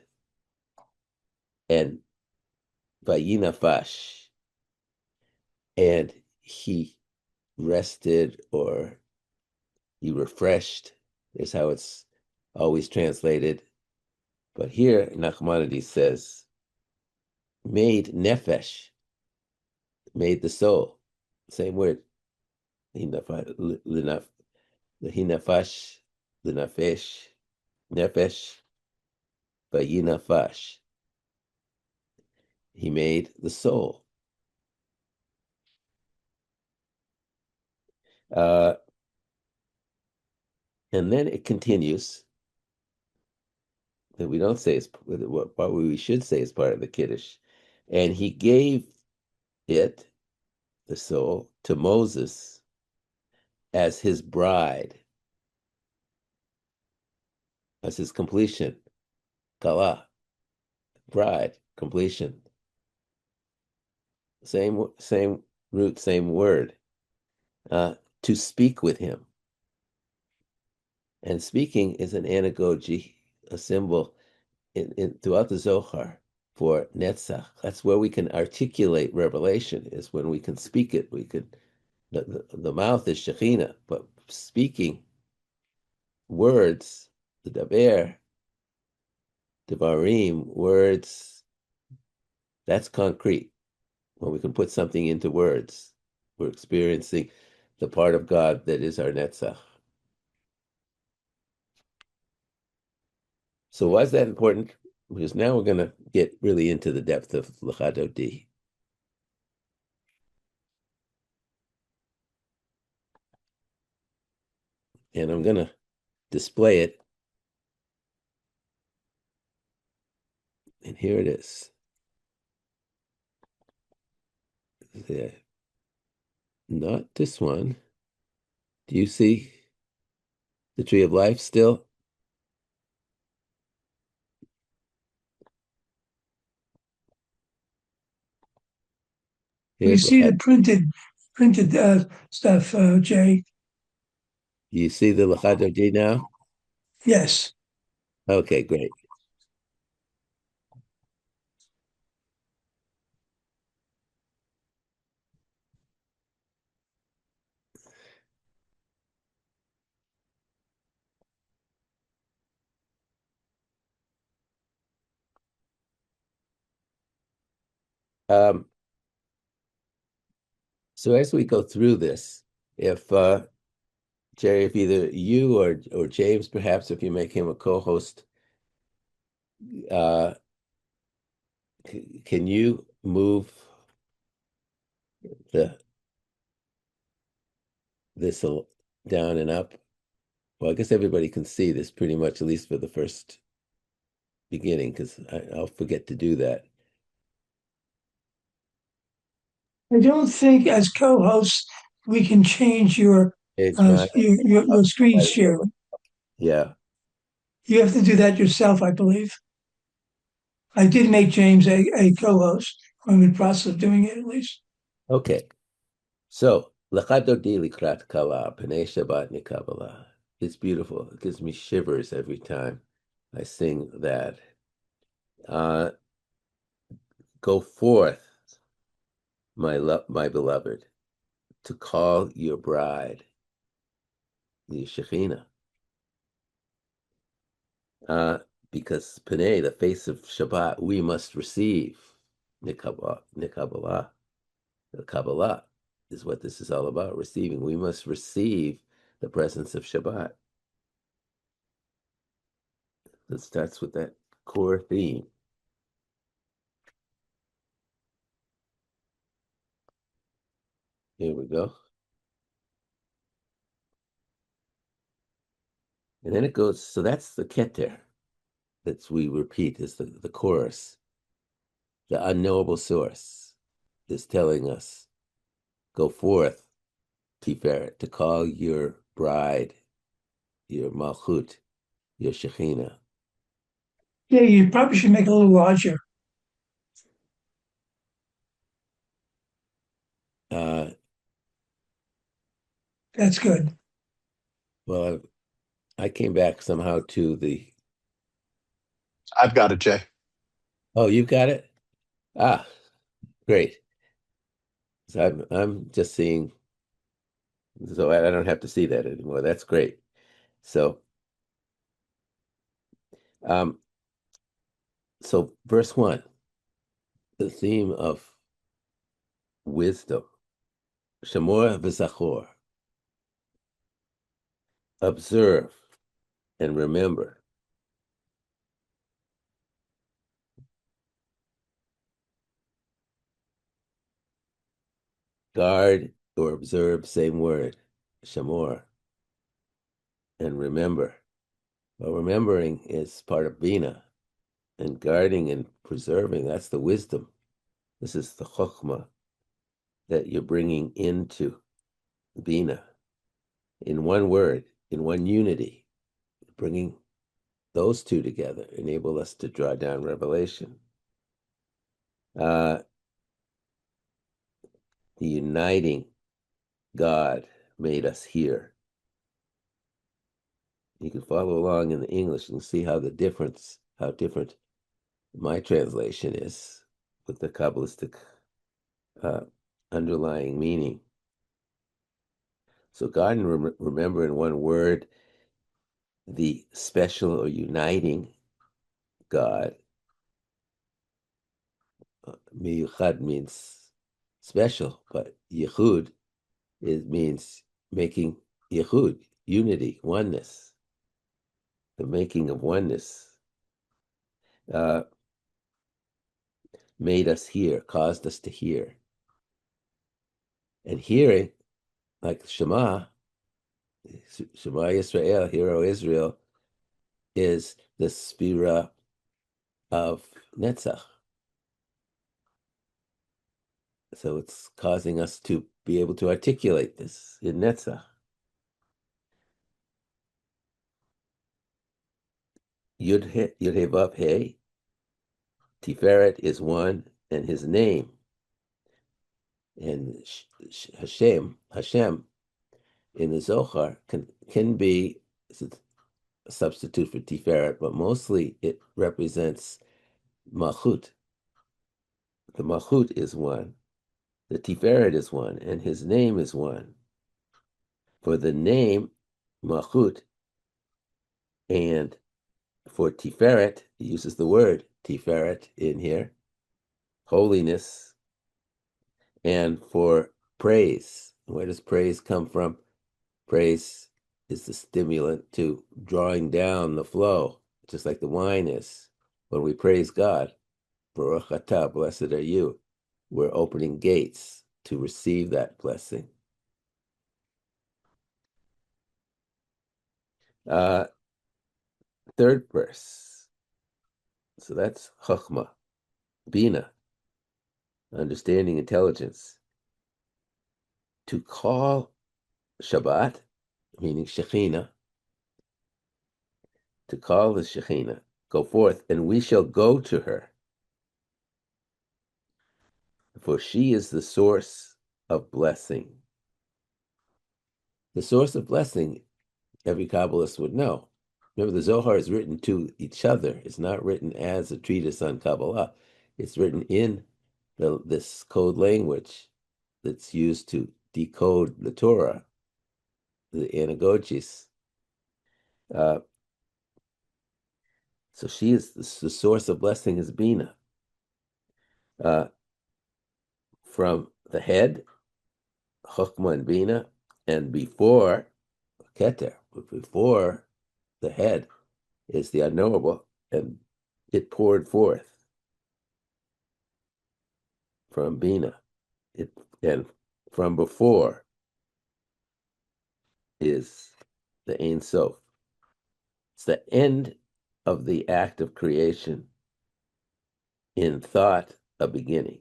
and Vayinafash, and he rested or he refreshed, is how it's always translated. But here, Nachmanides says, made nefesh, made the soul, same word, the hinafash, the nefesh, vayinafash. He made the soul. And then it continues that we don't say is what we should say is part of the Kiddush. And he gave it, the soul, to Moses as his bride, as his completion. Kala, bride, completion. Same root, same word. To speak with him. And speaking is an anagogy, a symbol throughout the Zohar for Netzach. That's where we can articulate revelation, is when we can speak it. We could, the mouth is Shekhinah, but speaking words, the Daber, Devarim, words, that's concrete. When we can put something into words, we're experiencing the part of God that is our Netzach. So why is that important? Because now we're going to get really into the depth of Lecha Dodi. And I'm going to display it. And here it is. There. Not this one. Do you see the tree of life still? We Here's see the Lecha. printed stuff, Jay. Do you see the Lecha Dodi now? Yes. Okay, great. So as we go through this, if Jerry, if either you or James, perhaps if you make him a co-host, uh, can you move this down and up? Well, I guess everybody can see this pretty much, at least for the first beginning, because I'll forget to do that. I don't think as co-hosts we can change It's mine. your screen share. Yeah. You have to do that yourself, I believe. I did make James a co-host. I'm in the process of doing it at least. Okay. So, Lecha Dodi Likrat Kala, Pnei Shabbat Ni Kabbalah. It's beautiful. It gives me shivers every time I sing that. Go forth, my beloved, to call your bride, the Shekhinah. Because Pnei, the face of Shabbat, we must receive Nikabbalah. The Kabbalah is what this is all about, receiving. We must receive the presence of Shabbat. It starts with that core theme. Here we go. And then it goes, so that's the keter that we repeat is the chorus. The unknowable source is telling us, go forth, Tiferet, to call your bride, your Malchut, your Shekhinah. Yeah, you probably should make it a little larger. Uh, That's good. well, I came back somehow to the. I've got it, Jay. Oh, you got it? Ah, great. So I'm just seeing, so I don't have to see that anymore. That's great. So, um, so verse 1, the theme of wisdom, Shamor v'Zachor, observe and remember. Guard or observe, same word, Shamor, and remember. Well, remembering is part of Bina, and guarding and preserving, that's the wisdom. This is the Chokhmah that you're bringing into Bina in one word, in one unity, bringing those two together enable us to draw down revelation. The uniting God made us here. You can follow along in the English and see how different my translation is with the Kabbalistic underlying meaning. So God and remember in one word, the special or uniting God. Miyuchad means special, but Yichud means making Yichud, unity, oneness, the making of oneness. Made us hear, caused us to hear. And hearing, like Shema Yisrael, Hear O Israel, is the spira of Netzach. So it's causing us to be able to articulate this in Netzach. Yud He Vav He, Tiferet is one, and his name, and Hashem in the Zohar can be a substitute for Tiferet, but mostly it represents Malchut. The Malchut is one, the Tiferet is one, and his name is one. For the name Malchut and for Tiferet, he uses the word Tiferet in here, holiness, and for praise. Where does praise come from? Praise is the stimulant to drawing down the flow, just like the wine is. When we praise God, Baruch atah, blessed are you, we're opening gates to receive that blessing. Third verse. So that's Chokhmah, Bina, understanding, intelligence. To call Shabbat, meaning Shekhinah, to call the Shekhinah, go forth, and we shall go to her. For she is the source of blessing. The source of blessing, every Kabbalist would know. Remember, the Zohar is written to each other. It's not written as a treatise on Kabbalah. It's written in this code language that's used to decode the Torah, the anagogies. So she is the source of blessing is Bina. From the head, Chokmah and Bina, and before Keter, before the head is the unknowable, and it poured forth from Bina. And from before is the Ein Sof. It's the end of the act of creation. In thought, a beginning.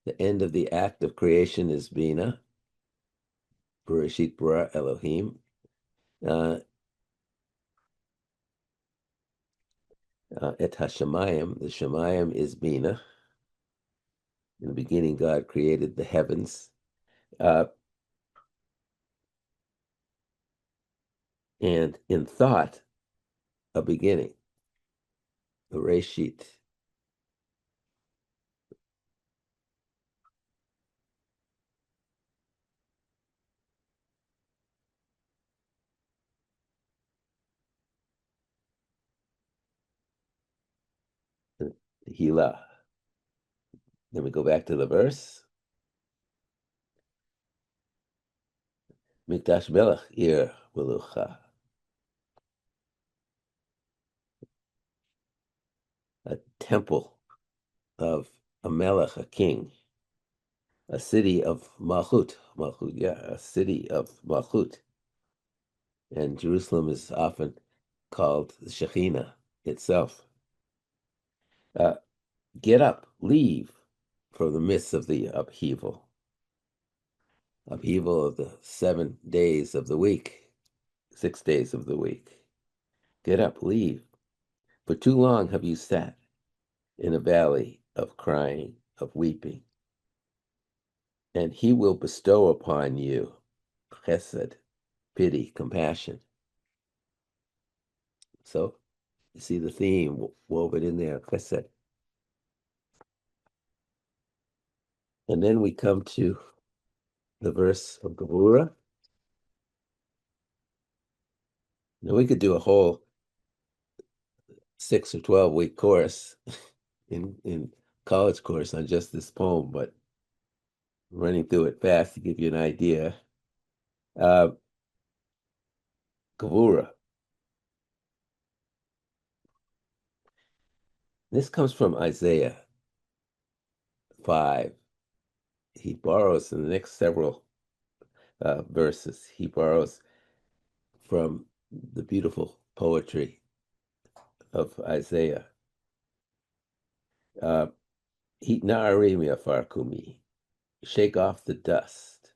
The end of the act of creation is Bina. Bereshit bara Elohim. Et Hashemayim, the Shemayim is Bina. In the beginning, God created the heavens. And in thought, a beginning. The Reshit. Hila. Then we go back to the verse. Mikdash Melech Ir Melucha. A temple of a Melech, a king. A city of Malchut. Malchut, yeah, a city of Malchut. And Jerusalem is often called the Shekhinah itself. Get up, leave from the midst of the upheaval of the 7 days of the week, 6 days of the week. Get up, leave. For too long have you sat in a valley of crying, of weeping, and he will bestow upon you chesed, pity, compassion. So you see the theme woven in there, chesed. And then we come to the verse of Gevurah. Now we could do a whole 6 or 12-week course in college course on just this poem, but running through it fast to give you an idea. Gevurah. This comes from Isaiah 5. He borrows in the next several verses. He borrows from the beautiful poetry of Isaiah. Heat na'ari mi'afar kumi. Shake off the dust.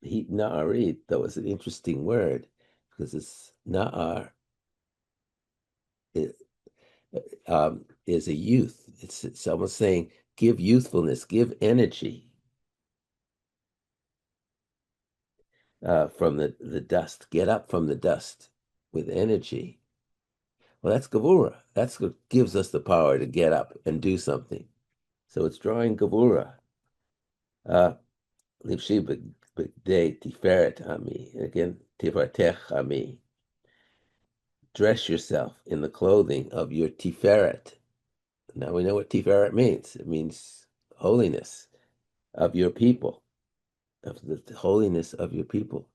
Heat na'ari, though, is an interesting word because it's na'ar is a youth. It's almost saying, give youthfulness, give energy from the dust. Get up from the dust with energy. Well, that's Gevurah. That's what gives us the power to get up and do something. So it's drawing Gevurah. Livshi b'gdei tiferet ami. Again, tifertech ami. Dress yourself in the clothing of your tiferet. Now we know what tiferet means. It means holiness of your people, of the holiness of your people.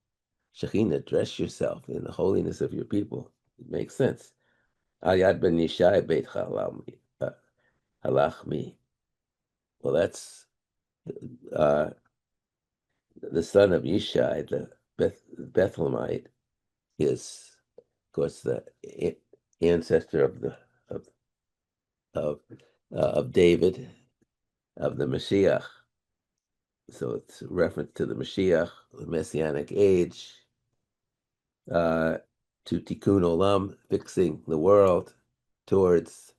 Shekhinah, dress yourself in the holiness of your people. It makes sense. Ayad ben Yishai beit halachmi. Well, that's the son of Yishai, the Bethlehemite, is, of course, the ancestor of David, of the Mashiach. So it's a reference to the Mashiach, the Messianic age, to Tikkun Olam, fixing the world towards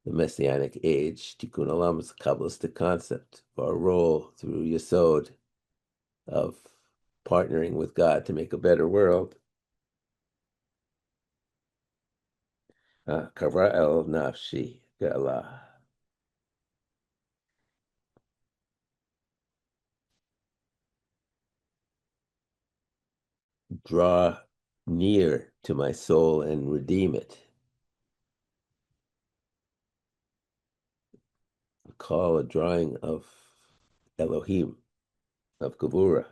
the Messianic age. Tikkun Olam is a Kabbalistic concept for a role through Yesod of partnering with God to make a better world. Kavra el nafshi ge'alah. Draw near to my soul and redeem it. call a drawing of Elohim, of Gevurah.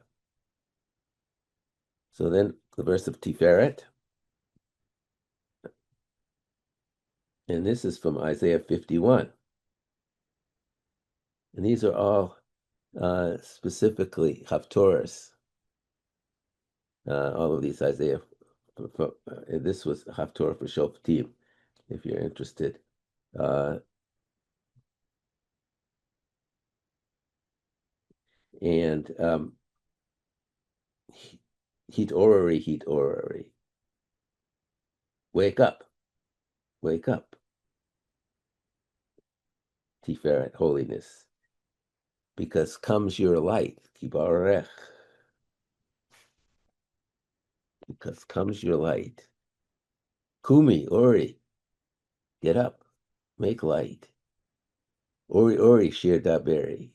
So then the verse of Tiferet, and this is from Isaiah 51. And these are all specifically Haftorahs. All of these Isaiah, this was Haftorah for Shoftim, if you're interested. And heat orrery. Wake up. Tiferet, holiness. Because comes your light, Kibarech. Because comes your light. Kumi, Ori, get up, make light. Ori, Shir Daberi.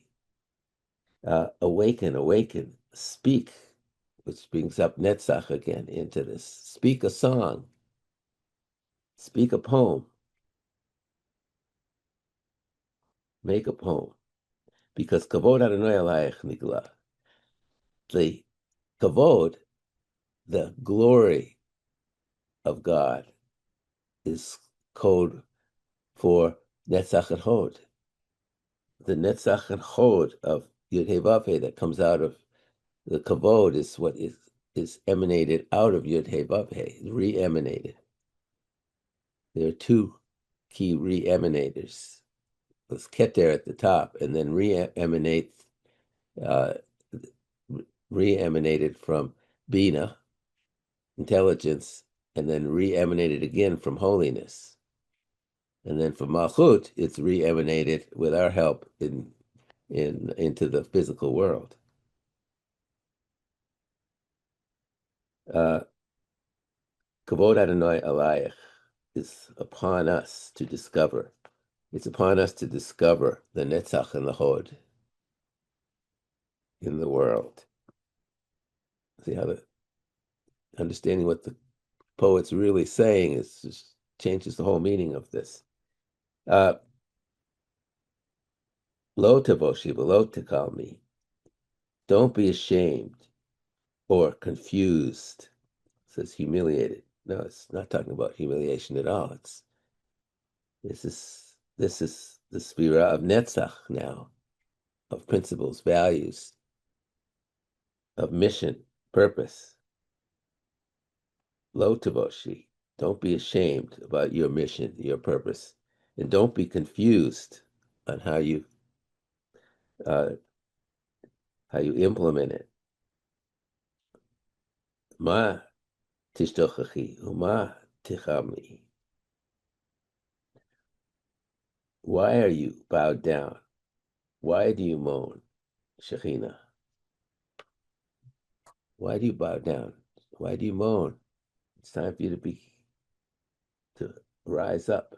Awaken, speak, which brings up Netzach again into this. Speak a song, speak a poem, make a poem. Because Kavod Adonai Alayich Nigla. The Kavod, the glory of God, is code for Netzach and Hod. The Netzach and Hod of Yud Hey Vav Hey that comes out of the Kavod is what is emanated out of Yud Hey Vav Hey, re-emanated. There are two key re-emanators. There's Keter at the top, and then re-emanated from Bina, intelligence, and then re-emanated again from holiness. And then from Malchut, it's re-emanated with our help into the physical world. Kavod Adonai Alayich is upon us to discover. It's upon us to discover the Netzach and the Hod in the world. See how understanding what the poet's really saying is just changes the whole meaning of this. Lo tavoshi v'lo tekalmi. Don't be ashamed or confused. It says humiliated. No, it's not talking about humiliation at all. This is the spira of Netzach now, of principles, values, of mission, purpose. Lo tavoshi. Don't be ashamed about your mission, your purpose, and don't be confused on how you implement it. Ma tishtochachi uma tichami. Why are you bowed down? Why do you moan, Shekhinah? Why do you bow down? Why do you moan? It's time for you to rise up.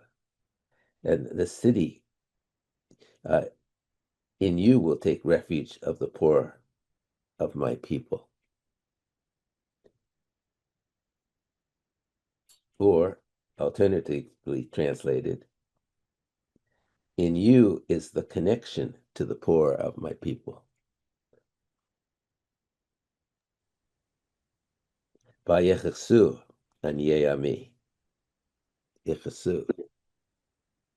And the city in you will take refuge of the poor of my people. Or, alternatively translated, in you is the connection to the poor of my people. Vayechasu aniyei ami. Yechasu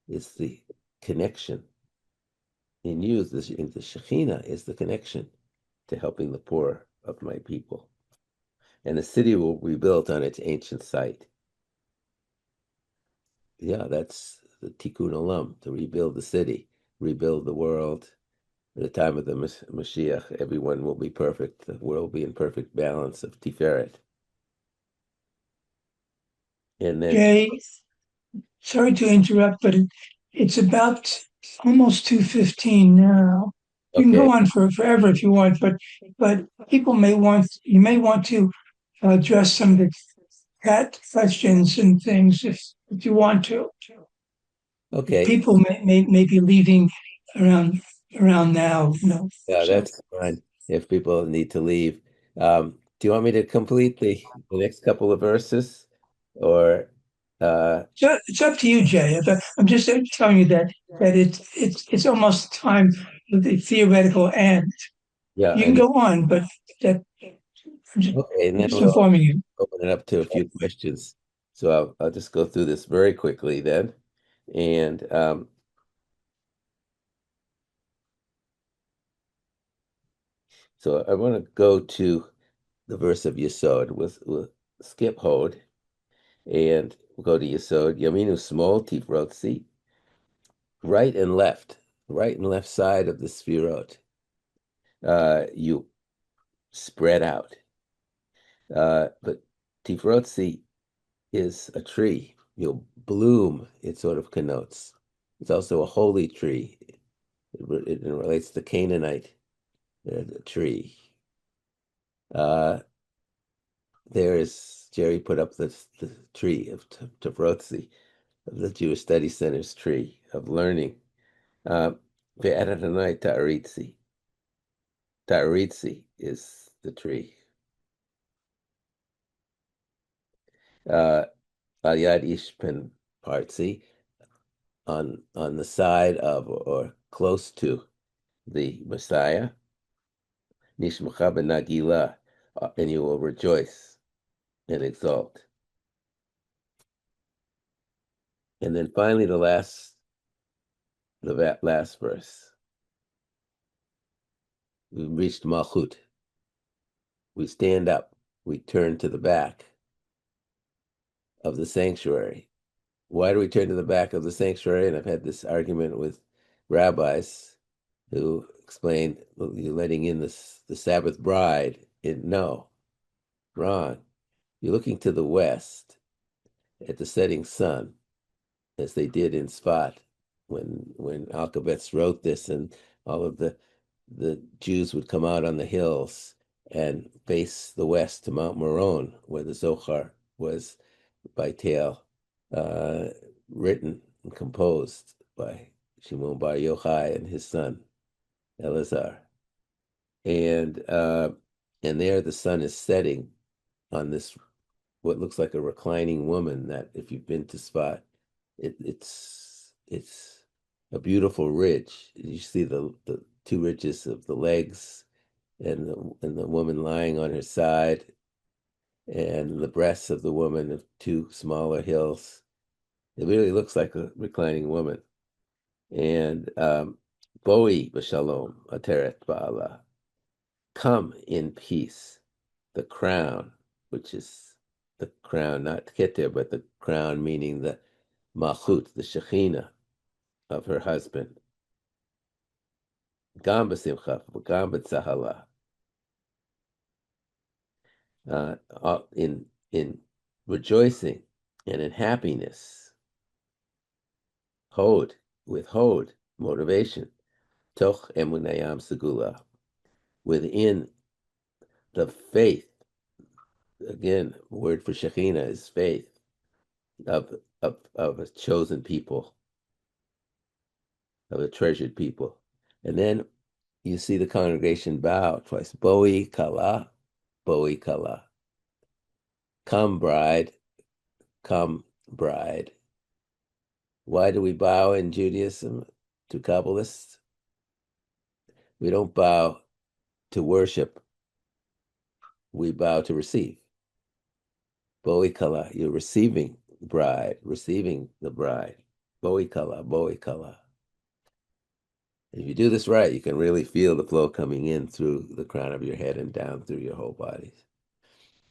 is the connection. In you, the Shekhinah is the connection to helping the poor of my people. And the city will be built on its ancient site. Yeah, that's the Tikkun Olam, to rebuild the city, rebuild the world. At the time of the Mashiach, everyone will be perfect. The world will be in perfect balance of Tiferet. And then, Jay, sorry to interrupt, but it's about almost 2:15 now. You can go on for forever if you want, but people you may want to address some of the cat questions and things if you want to. okay. People may be leaving around now. No. Yeah, that's fine if people need to leave. Do you want me to complete the next couple of verses? Or So it's up to you, Jay. But I'm just telling you that it's almost time for the theoretical end. Yeah, You can go on, but that I'm just, okay, and I'm then just we'll informing you. open it up to a few questions. So I'll just go through this very quickly then. And so I want to go to the verse of Yesod. We'll skip Hod and we'll go to Yesod. Yaminu small tifrotzi, right and left side of the sfirot. You spread out. But tifrotzi is a tree. You'll bloom, it sort of connotes. It's also a holy tree. It relates to Canaanite tree. There is, Jerry put up the tree of Tavrotzi, of the Jewish Study Center's tree of learning. Ve'eradonai ta'aritzi. Ta'aritzi is the tree. Al Yad Ish Pen Partzi, on the side of or close to the Messiah. Nishmacha benagila, and you will rejoice and exult. And then finally, the last verse. We've reached Malchut. We stand up. We turn to the back of the sanctuary. Why do we turn to the back of the sanctuary? And I've had this argument with rabbis who explain you're letting in the Sabbath bride. No, wrong. You're looking to the west at the setting sun, as they did in Sfat when Alkabetz wrote this, and all of the Jews would come out on the hills and face the west to Mt Meron, where the Zohar was by tale, written and composed by Shimon Bar Yochai and his son Elazar. And there the sun is setting on this what looks like a reclining woman that, if you've been to Sfat, it's a beautiful ridge. You see the two ridges of the legs and the woman lying on her side, and the breasts of the woman of two smaller hills. It really looks like a reclining woman. And Boi b'shalom ateret ba'ala, come in peace, the crown, which is the crown, not Keter, but the crown meaning the Malchut, the Shekhinah of her husband. Gam b'simcha, gam b'tzahala. In rejoicing and in happiness. Hod, with Hod, motivation. Toch emunayam segula, within the faith. Again, word for Shekhinah is faith of a chosen people, of a treasured people. And then you see the congregation bow twice. Boi kala, boi kala. Come bride, come bride. Why do we bow in Judaism to Kabbalists? We don't bow to worship. We bow to receive. Boi kala, you're receiving the bride, receiving the bride. Boi kala, boi kala. If you do this right, you can really feel the flow coming in through the crown of your head and down through your whole body.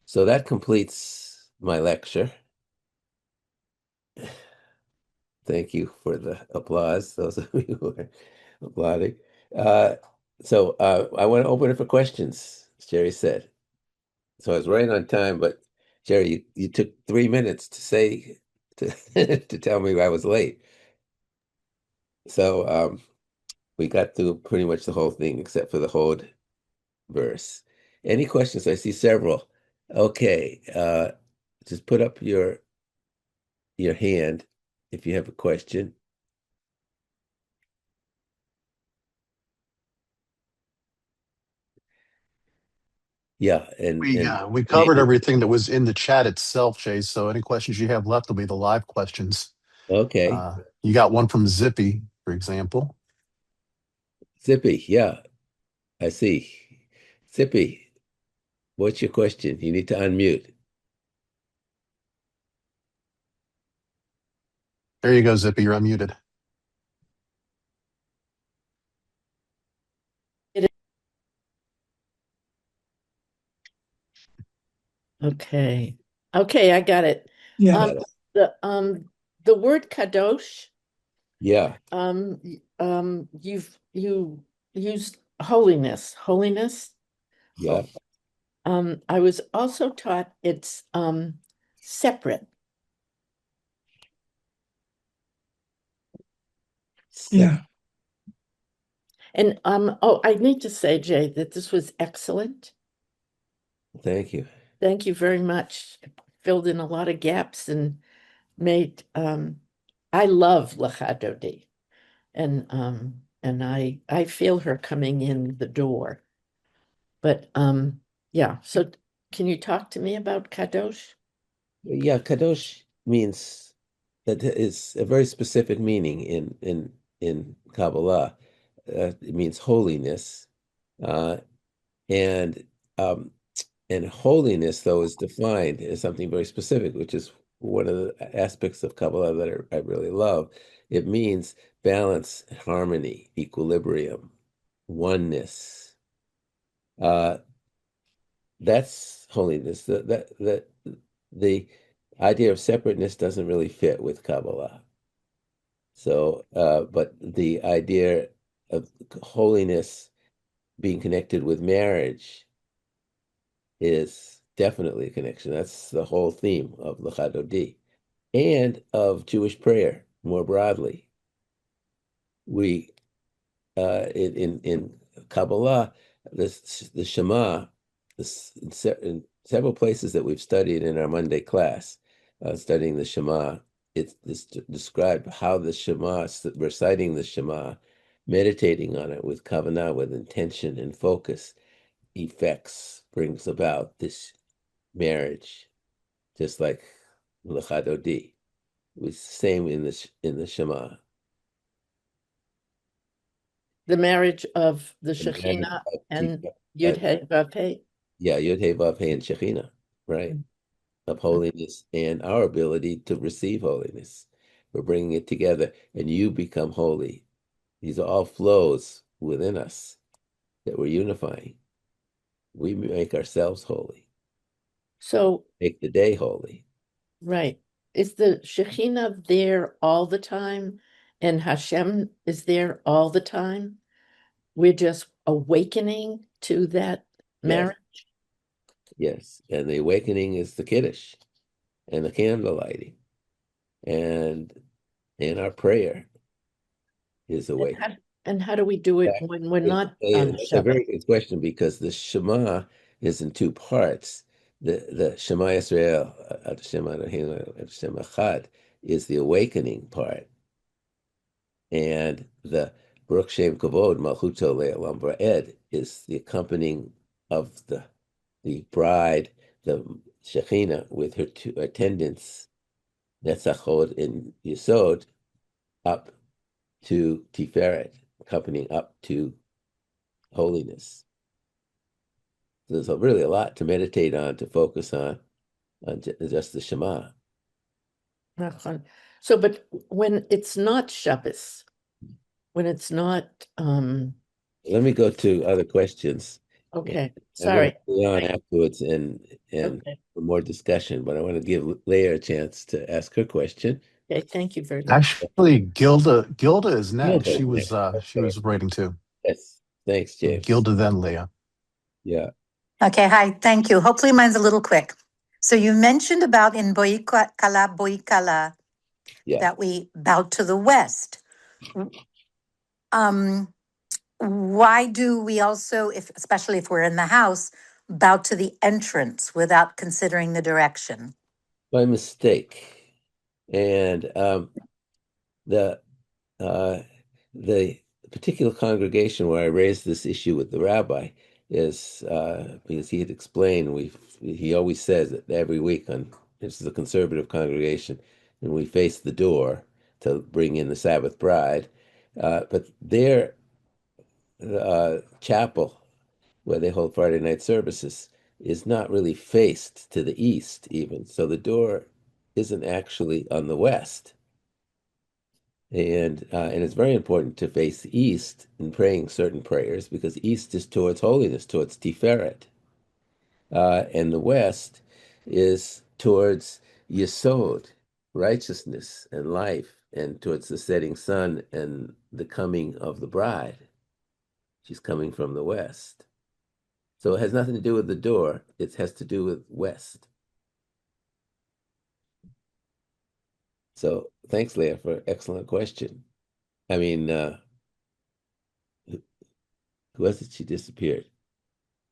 So that completes my lecture. Thank you for the applause, those of you who are applauding. So I want to open it for questions, as Jerry said. So I was right on time, but Jerry, you took 3 minutes to say to tell me I was late. So we got through pretty much the whole thing except for the Hod verse. Any questions? I see several. Okay, just put up your hand if you have a question. Yeah, and We covered everything that was in the chat itself, Jay. So any questions you have left will be the live questions. okay. You got one from Zippy, for example. Zippy, yeah, I see. Zippy, what's your question? You need to unmute. There you go, Zippy. You're unmuted. Okay. Okay, I got it. Yeah. The word kadosh, Yeah, you used holiness. yeah. I was also taught it's separate. Yeah. And I need to say, Jay, that this was excellent. Thank you. Thank you very much. Filled in a lot of gaps and made I love Lecha Dodi. And I feel her coming in the door. But yeah, so can you talk to me about Kadosh? Yeah, kadosh means that is a very specific meaning in Kabbalah. It means holiness, uh, and um, and holiness though is defined as something very specific, which is one of the aspects of Kabbalah that I really love. It means balance, harmony, equilibrium, oneness. Uh, that's holiness. The idea of separateness doesn't really fit with Kabbalah. So, but the idea of holiness being connected with marriage is definitely a connection. That's the whole theme of Lecha Dodi and of Jewish prayer more broadly. We in Kabbalah, the Shema, in several places that we've studied in our Monday class, studying the Shema, it's described how the Shema, reciting the Shema, meditating on it with kavanah, with intention and focus, brings about this marriage, just like Lecha Dodi. It was the same in the Shema. The marriage of the The marriage Shekhinah of and Yud He Vav He. Yeah, Yud Hey Vav Hey and Shekhinah, right? Of holiness and our ability to receive holiness. We're bringing it together, and you become holy. These are all flows within us that we're unifying. We make ourselves holy, So, make the day holy. right. Is the Shekhinah there all the time? And Hashem is there all the time? We're just awakening to that marriage. Yes, and the awakening is the Kiddush and the candle lighting, and our prayer is awakening. And how do we do it when we're not on It's a very Shabbat? good question because the Shema is in two parts. The Shema Yisrael, Hashem Eloheinu, Hashem Echad, is the awakening part, and the Baruch Shem Kavod Malchuto Le'olam Va'ed is the accompanying of the bride, the Shekhinah, with her two attendants, Netzachod and Yesod, up to Tiferet, accompanying up to holiness. There's really a lot to meditate on, to focus on just the Shema. So, but when it's not Shabbos, when it's not, Let me go to other questions. okay, I'm going sorry. to be on afterwards and Okay. for more discussion, but I want to give Leah a chance to ask her question. Okay, thank you very much. Actually, Gilda is next. Gilda, She was writing too. Yes, thanks, James. Gilda, then Leah. Yeah. Okay, hi, thank you. Hopefully mine's a little quick. So you mentioned about in Boi Kala Yeah. that we bow to the west. Why do we also, especially if we're in the house, bow to the entrance without considering the direction? By mistake. And the particular congregation where I raised this issue with the rabbi is because he had explained, he always says that every week this is a conservative congregation, and we face the door to bring in the Sabbath bride, but their chapel, where they hold Friday night services, is not really faced to the east even. So the door isn't actually on the west. And it's very important to face east in praying certain prayers, because east is towards holiness, towards Tiferet. And the west is towards Yesod, righteousness and life, and towards the setting sun and the coming of the bride. She's coming from the west. So it has nothing to do with the door. It has to do with west. So thanks, Leah, for an excellent question. I mean, who was it? She disappeared.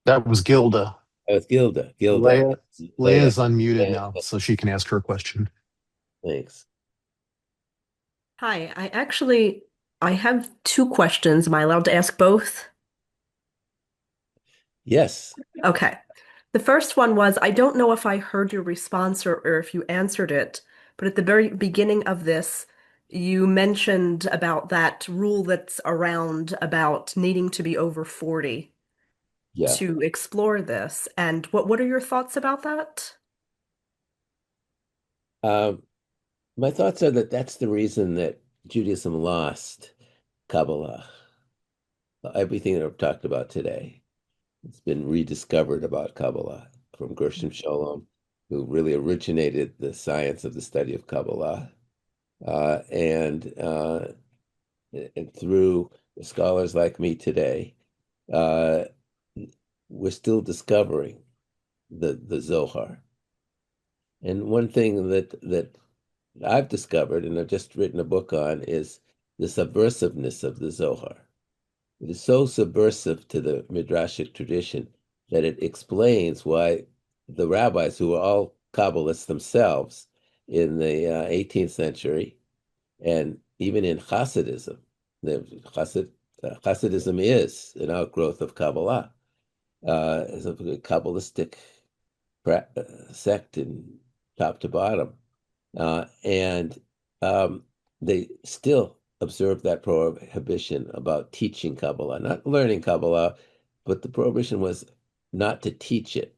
That was Gilda. Oh, it's Gilda. Leah, Leah, Leah's unmuted now, so she can ask her question. thanks. Hi, I have two questions. Am I allowed to ask both? Yes. Okay. The first one was, I don't know if I heard your response or if you answered it, but at the very beginning of this, you mentioned about that rule that's around about needing to be over 40 Yeah. to explore this. And what are your thoughts about that? My thoughts are that that's the reason that Judaism lost Kabbalah. Everything that I've talked about today, it's been rediscovered about Kabbalah from Gershom Scholem, who really originated the science of the study of Kabbalah, and through scholars like me today, we're still discovering the Zohar. And one thing that I've discovered, and I've just written a book on, is the subversiveness of the Zohar. It is so subversive to the Midrashic tradition that it explains why the rabbis, who were all Kabbalists themselves in the 18th century, and even in Hasidism, Hasidism is an outgrowth of Kabbalah. It's a Kabbalistic sect in top to bottom. And they still observe that prohibition about teaching Kabbalah, not learning Kabbalah, but the prohibition was not to teach it.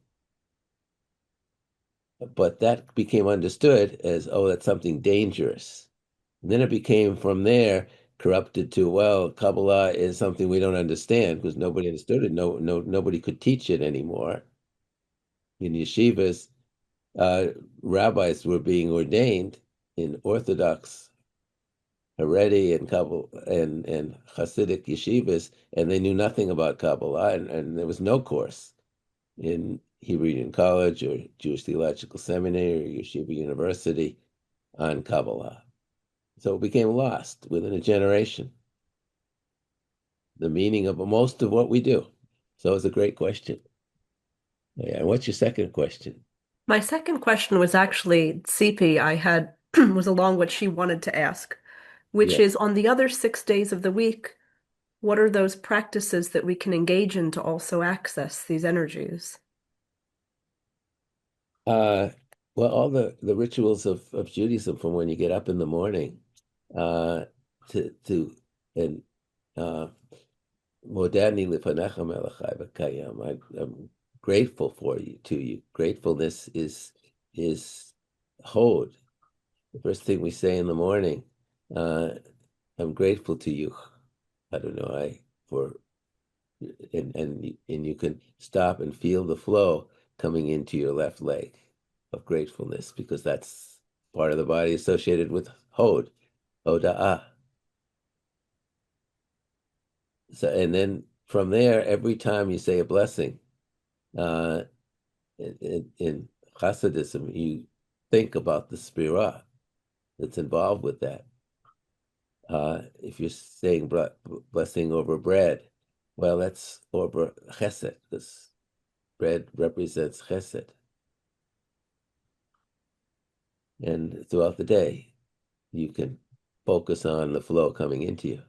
But that became understood as, oh, that's something dangerous. And then it became from there corrupted to, well, Kabbalah is something we don't understand because nobody understood it. Nobody could teach it anymore. In yeshivas, rabbis were being ordained in Orthodox, Haredi, and and Hasidic yeshivas, and they knew nothing about Kabbalah, and there was no course in Hebrew Union College or Jewish Theological Seminary or Yeshiva University on Kabbalah. So it became lost within a generation, the meaning of most of what we do. So it's a great question. Yeah, and what's your second question? My second question was actually CP. I had was along what she wanted to ask, which Yeah. is on the other 6 days of the week, what are those practices that we can engage in to also access these energies? Well, all the rituals of Judaism, from when you get up in the morning to and Modani lifanecha melachai v'kayam. I'm grateful to you. Gratefulness is hod. The first thing we say in the morning, I'm grateful to you. I don't know, for and you can stop and feel the flow coming into your left leg of gratefulness, because that's part of the body associated with hod, hoda'ah. So, and then from there, every time you say a blessing, in Hasidism, you think about the spirah that's involved with that. If you're saying blessing over bread, well, that's over chesed, because bread represents chesed. And throughout the day, you can focus on the flow coming into you.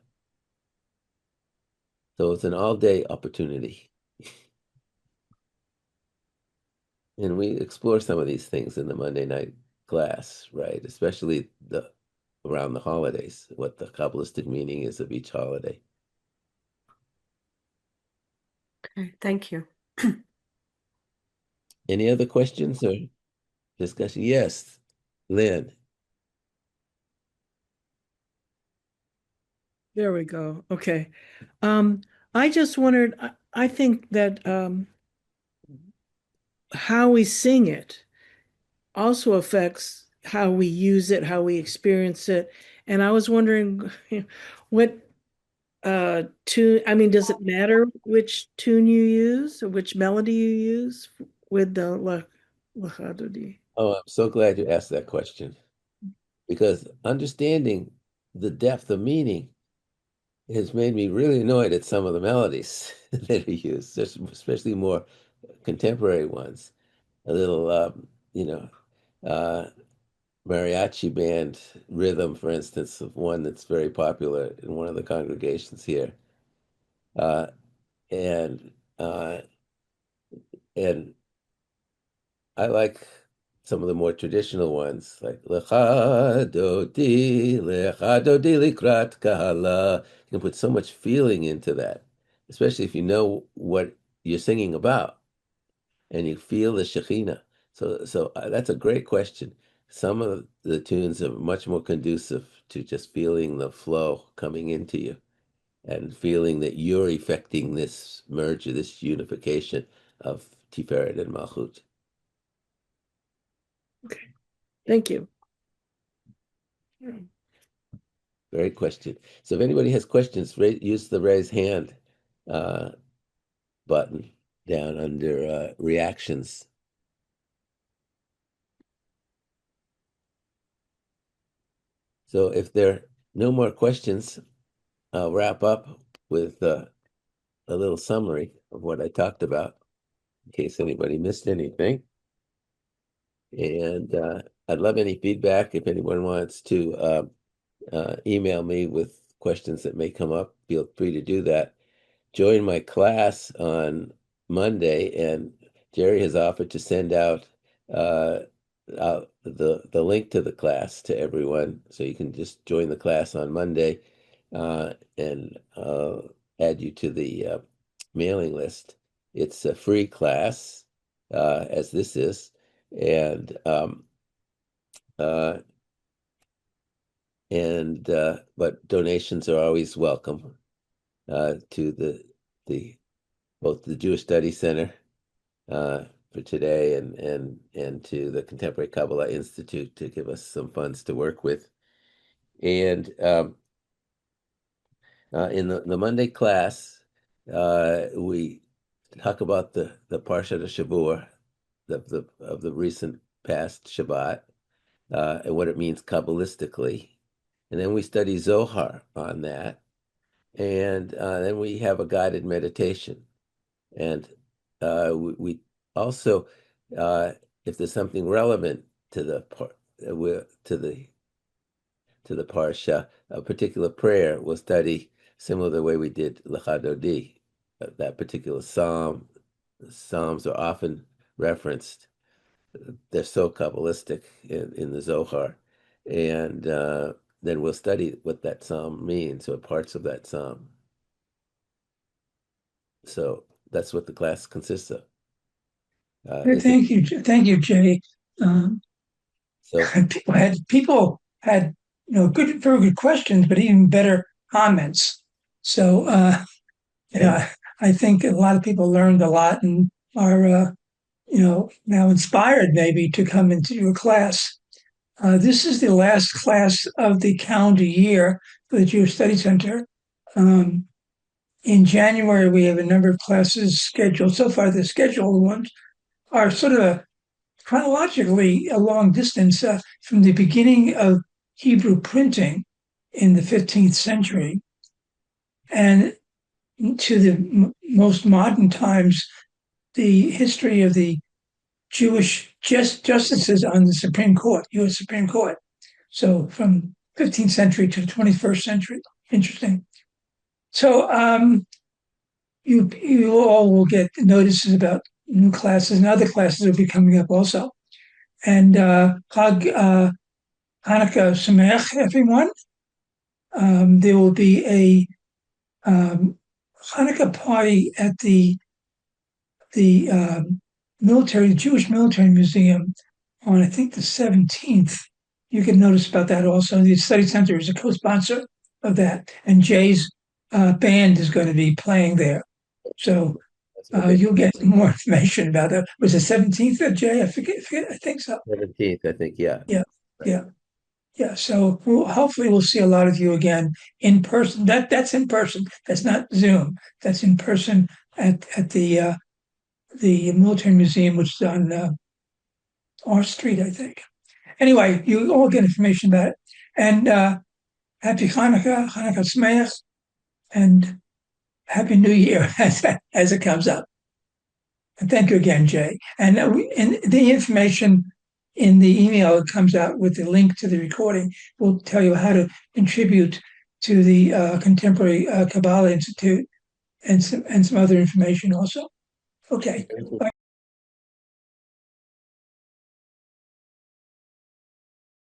So it's an all-day opportunity. And we explore some of these things in the Monday night class, right? Especially around the holidays, what the Kabbalistic meaning is of each holiday. Okay, thank you. Any other questions or discussion? Yes, Lynn. There we go. Okay. I just wondered, I think that how we sing it also affects how we use it, how we experience it. And I was wondering what tune, I mean, does it matter which tune you use or which melody you use with the Lecha Dodi? Oh, I'm so glad you asked that question, because understanding the depth of meaning has made me really annoyed at some of the melodies that are used, especially more contemporary ones. A little, uh, mariachi band rhythm, for instance, of one that's very popular in one of the congregations here. Uh, and uh, and I like some of the more traditional ones, like Lecha Dodi, Likrat Kahala. You can put so much feeling into that, especially if you know what you're singing about and you feel the Shekhinah. So that's a great question. Some of the tunes are much more conducive to just feeling the flow coming into you and feeling that you're effecting this merger, this unification of Tiferet and Malchut. Okay. Thank you. Great question. So if anybody has questions, use the raise hand uh, button down under reactions. So if there are no more questions, I'll wrap up with a little summary of what I talked about, in case anybody missed anything. And I'd love any feedback. If anyone wants to email me with questions that may come up, feel free to do that. Join my class on Monday, and Jerry has offered to send out the link to the class to everyone, so you can just join the class on Monday, and add you to the mailing list. It's a free class, as this is, and uh, but donations are always welcome to the both the Jewish Study Center for today and to the Contemporary Kabbalah Institute to give us some funds to work with. And in the Monday class, we talk about the Parshat of Shavua, of the recent past Shabbat, and what it means Kabbalistically. And then we study Zohar on that. And then we have a guided meditation. And we also, if there's something relevant to the parsha, a particular prayer, we'll study similar to the way we did Lecha Dodi, that particular psalm. Psalms are often referenced. They're so Kabbalistic in the Zohar. And then we'll study what that psalm means, or parts of that psalm. So that's what the class consists of. Thank you, Jay. So People had very good questions, but even better comments. So yeah, I think a lot of people learned a lot and are now inspired maybe to come into your class. This is the last class of the calendar year for the Jewish Study Center. In January, we have a number of classes scheduled. So far, the scheduled ones are sort of chronologically a long distance from the beginning of Hebrew printing in the 15th century and to the most modern times, the history of the Jewish justices on the Supreme Court, U.S. Supreme Court. So from 15th century to the 21st century. Interesting. So you all will get notices about new classes and other classes will be coming up also. And Hanukkah Sameach, everyone. There will be a Hanukkah party at the Jewish Military Museum on, I think, the 17th. You can notice about that also. The Study Center is a co-sponsor of that, and Jay's band is going to be playing there. So you'll get more information about that. Was it 17th, Jay? I forget. I think so. 17th, I think. Yeah. Yeah. So hopefully we'll see a lot of you again in person. That's in person. That's not Zoom. That's in person at the Military Museum, which is on R Street, I think. Anyway, you all get information about it. And Happy Hanukkah, Hanukkah Sameach, and Happy New Year as it comes up. And thank you again, Jay. And the information in the email that comes out with the link to the recording will tell you how to contribute to the Contemporary Kabbalah Institute and some other information also. Okay.